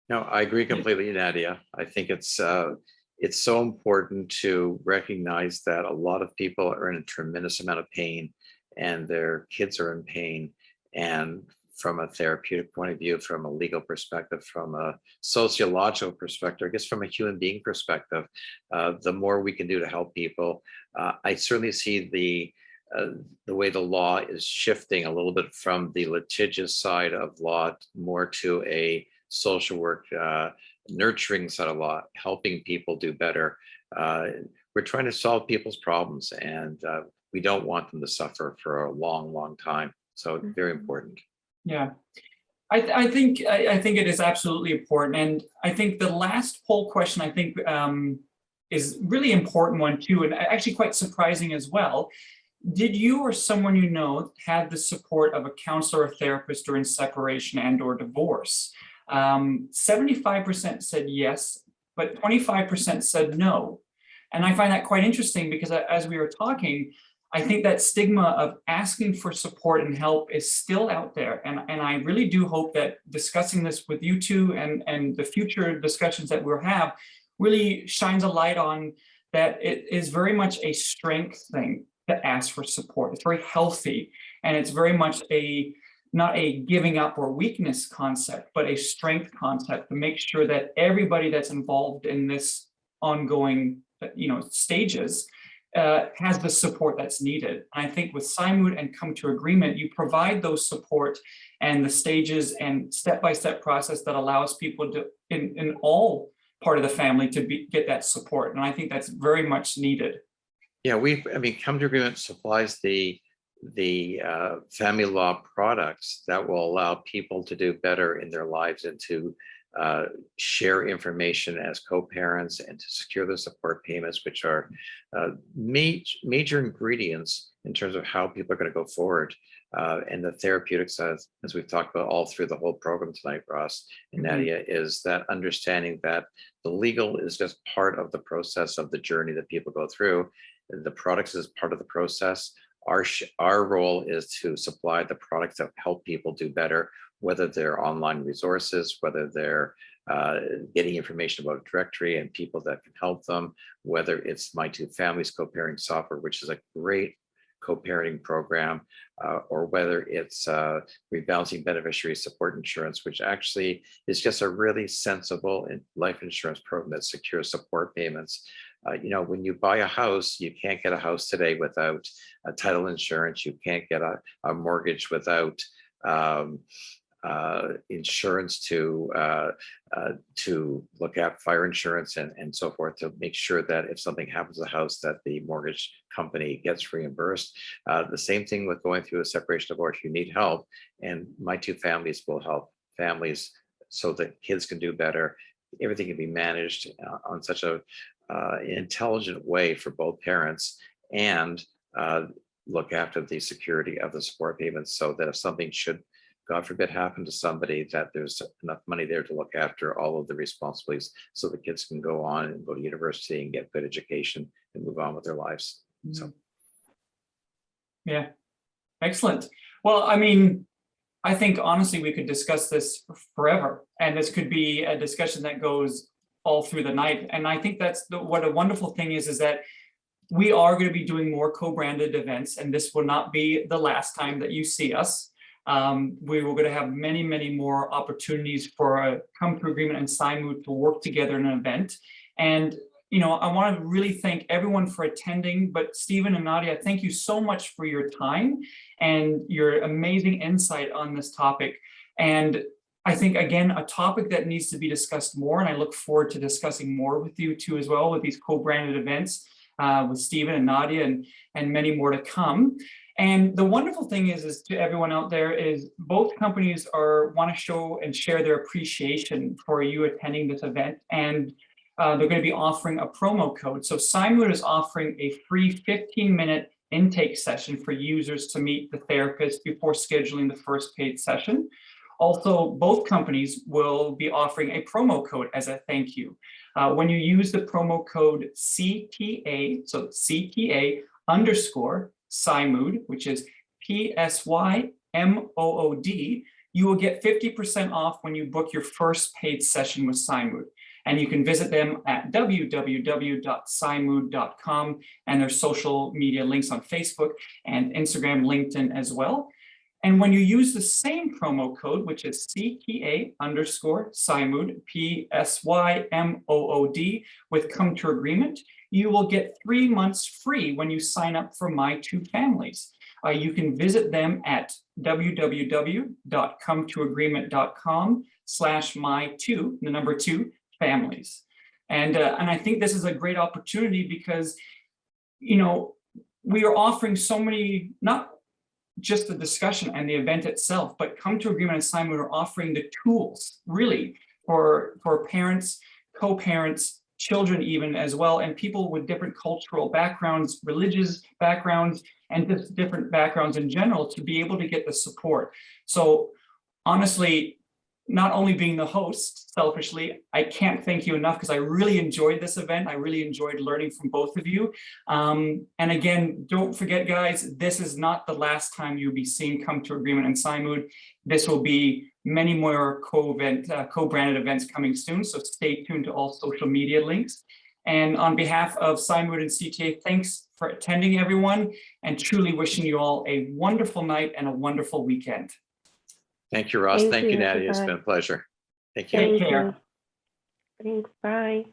No, I agree completely, Nadia. I think it's so important to recognize that a lot of people are in a tremendous amount of pain, and their kids are in pain. And from a therapeutic point of view, from a legal perspective, from a sociological perspective, I guess from a human being perspective, the more we can do to help people. I certainly see the way the law is shifting a little bit from the litigious side of law more to a social work, nurturing side of law, helping people do better. We're trying to solve people's problems, and we don't want them to suffer for a long, long time. So it's very important. Yeah, I think it is absolutely important. And I think the last poll question, I think, is really important one too, and actually quite surprising as well. Did you or someone you know have the support of a counselor or therapist during separation and or divorce? 75% said yes, but 25% said no. And I find that quite interesting because as we were talking, I think that stigma of asking for support and help is still out there. And I really do hope that discussing this with you two and the future discussions that we'll have really shines a light on that it is very much a strength thing to ask for support. It's very healthy, and it's very much not a giving up or weakness concept, but a strength concept to make sure that everybody that's involved in this ongoing, stages has the support that's needed. And I think with PsyMood and Come to Agreement, you provide those support and the stages and step-by-step process that allows people to, in all part of the family, to get that support. And I think that's very much needed. Yeah, Come to Agreement supplies the family law products that will allow people to do better in their lives and to share information as co-parents and to secure the support payments, which are major ingredients in terms of how people are going to go forward. And the therapeutics, as we've talked about all through the whole program tonight, Ross and Nadia, is that understanding that the legal is just part of the process of the journey that people go through. The products is part of the process. Our role is to supply the products that help people do better, whether they're online resources, whether they're getting information about a directory and people that can help them, whether it's My Two Families co-parenting software, which is a great co-parenting program, or whether it's rebalancing beneficiary support insurance, which actually is just a really sensible life insurance program that secures support payments. When you buy a house, you can't get a house today without a title insurance. You can't get a mortgage without insurance to look at fire insurance and so forth, to make sure that if something happens to the house, that the mortgage company gets reimbursed. The same thing with going through a separation divorce. You need help, and My Two Families will help families so that kids can do better. Everything can be managed on such an intelligent way for both parents, and look after the security of the support payments, so that if something should, God forbid, happen to somebody, that there's enough money there to look after all of the responsibilities, so the kids can go on and go to university and get good education and move on with their lives. So, yeah, excellent. Well, I think honestly we could discuss this forever, and this could be a discussion that goes all through the night. And I think that's what a wonderful thing is that we are going to be doing more co-branded events, and this will not be the last time that you see us. We were going to have many, many more opportunities for Come to Agreement and PsyMood to work together in an event. And, I want to really thank everyone for attending, but Stephen and Nadia, thank you so much for your time and your amazing insight on this topic. And I think, again, a topic that needs to be discussed more, and I look forward to discussing more with you too as well, with these co-branded events with Stephen and Nadia and many more to come. And the wonderful thing is to everyone out there is both companies want to show and share their appreciation for you attending this event, and they're going to be offering a promo code. So PsyMood is offering a free 15-minute intake session for users to meet the therapist before scheduling the first paid session. Also, both companies will be offering a promo code as a thank you. When you use the promo code CTA, so CTA _ PsyMood, which is PSYMOOD, you will get 50% off when you book your first paid session with PsyMood. And you can visit them at www.psymood.com, and their social media links on Facebook and Instagram, LinkedIn as well. And when you use the same promo code, which is CTA _ PsyMood, PSYMOOD, with Come to Agreement, you will get 3 months free when you sign up for My Two Families. You can visit them at www.cometoagreement.com/my2, the number 2, families. And I think this is a great opportunity because, we are offering so many, not just the discussion and the event itself, but Come to Agreement and PsyMood are offering the tools really for parents, co-parents, children even as well, and people with different cultural backgrounds, religious backgrounds, and just different backgrounds in general to be able to get the support. So honestly, not only being the host, selfishly, I can't thank you enough because I really enjoyed this event. I really enjoyed learning from both of you. And again, don't forget, guys, this is not the last time you'll be seeing Come to Agreement and PsyMood. This will be many more co-branded events coming soon, so stay tuned to all social media links. And on behalf of PsyMood and CTA, thanks for attending, everyone, and truly wishing you all a wonderful night and a wonderful weekend. Thank you, Ross. Thank you, Nadia. It's everybody. been a pleasure. Thank you. Take Thank care. you. Thanks. Bye.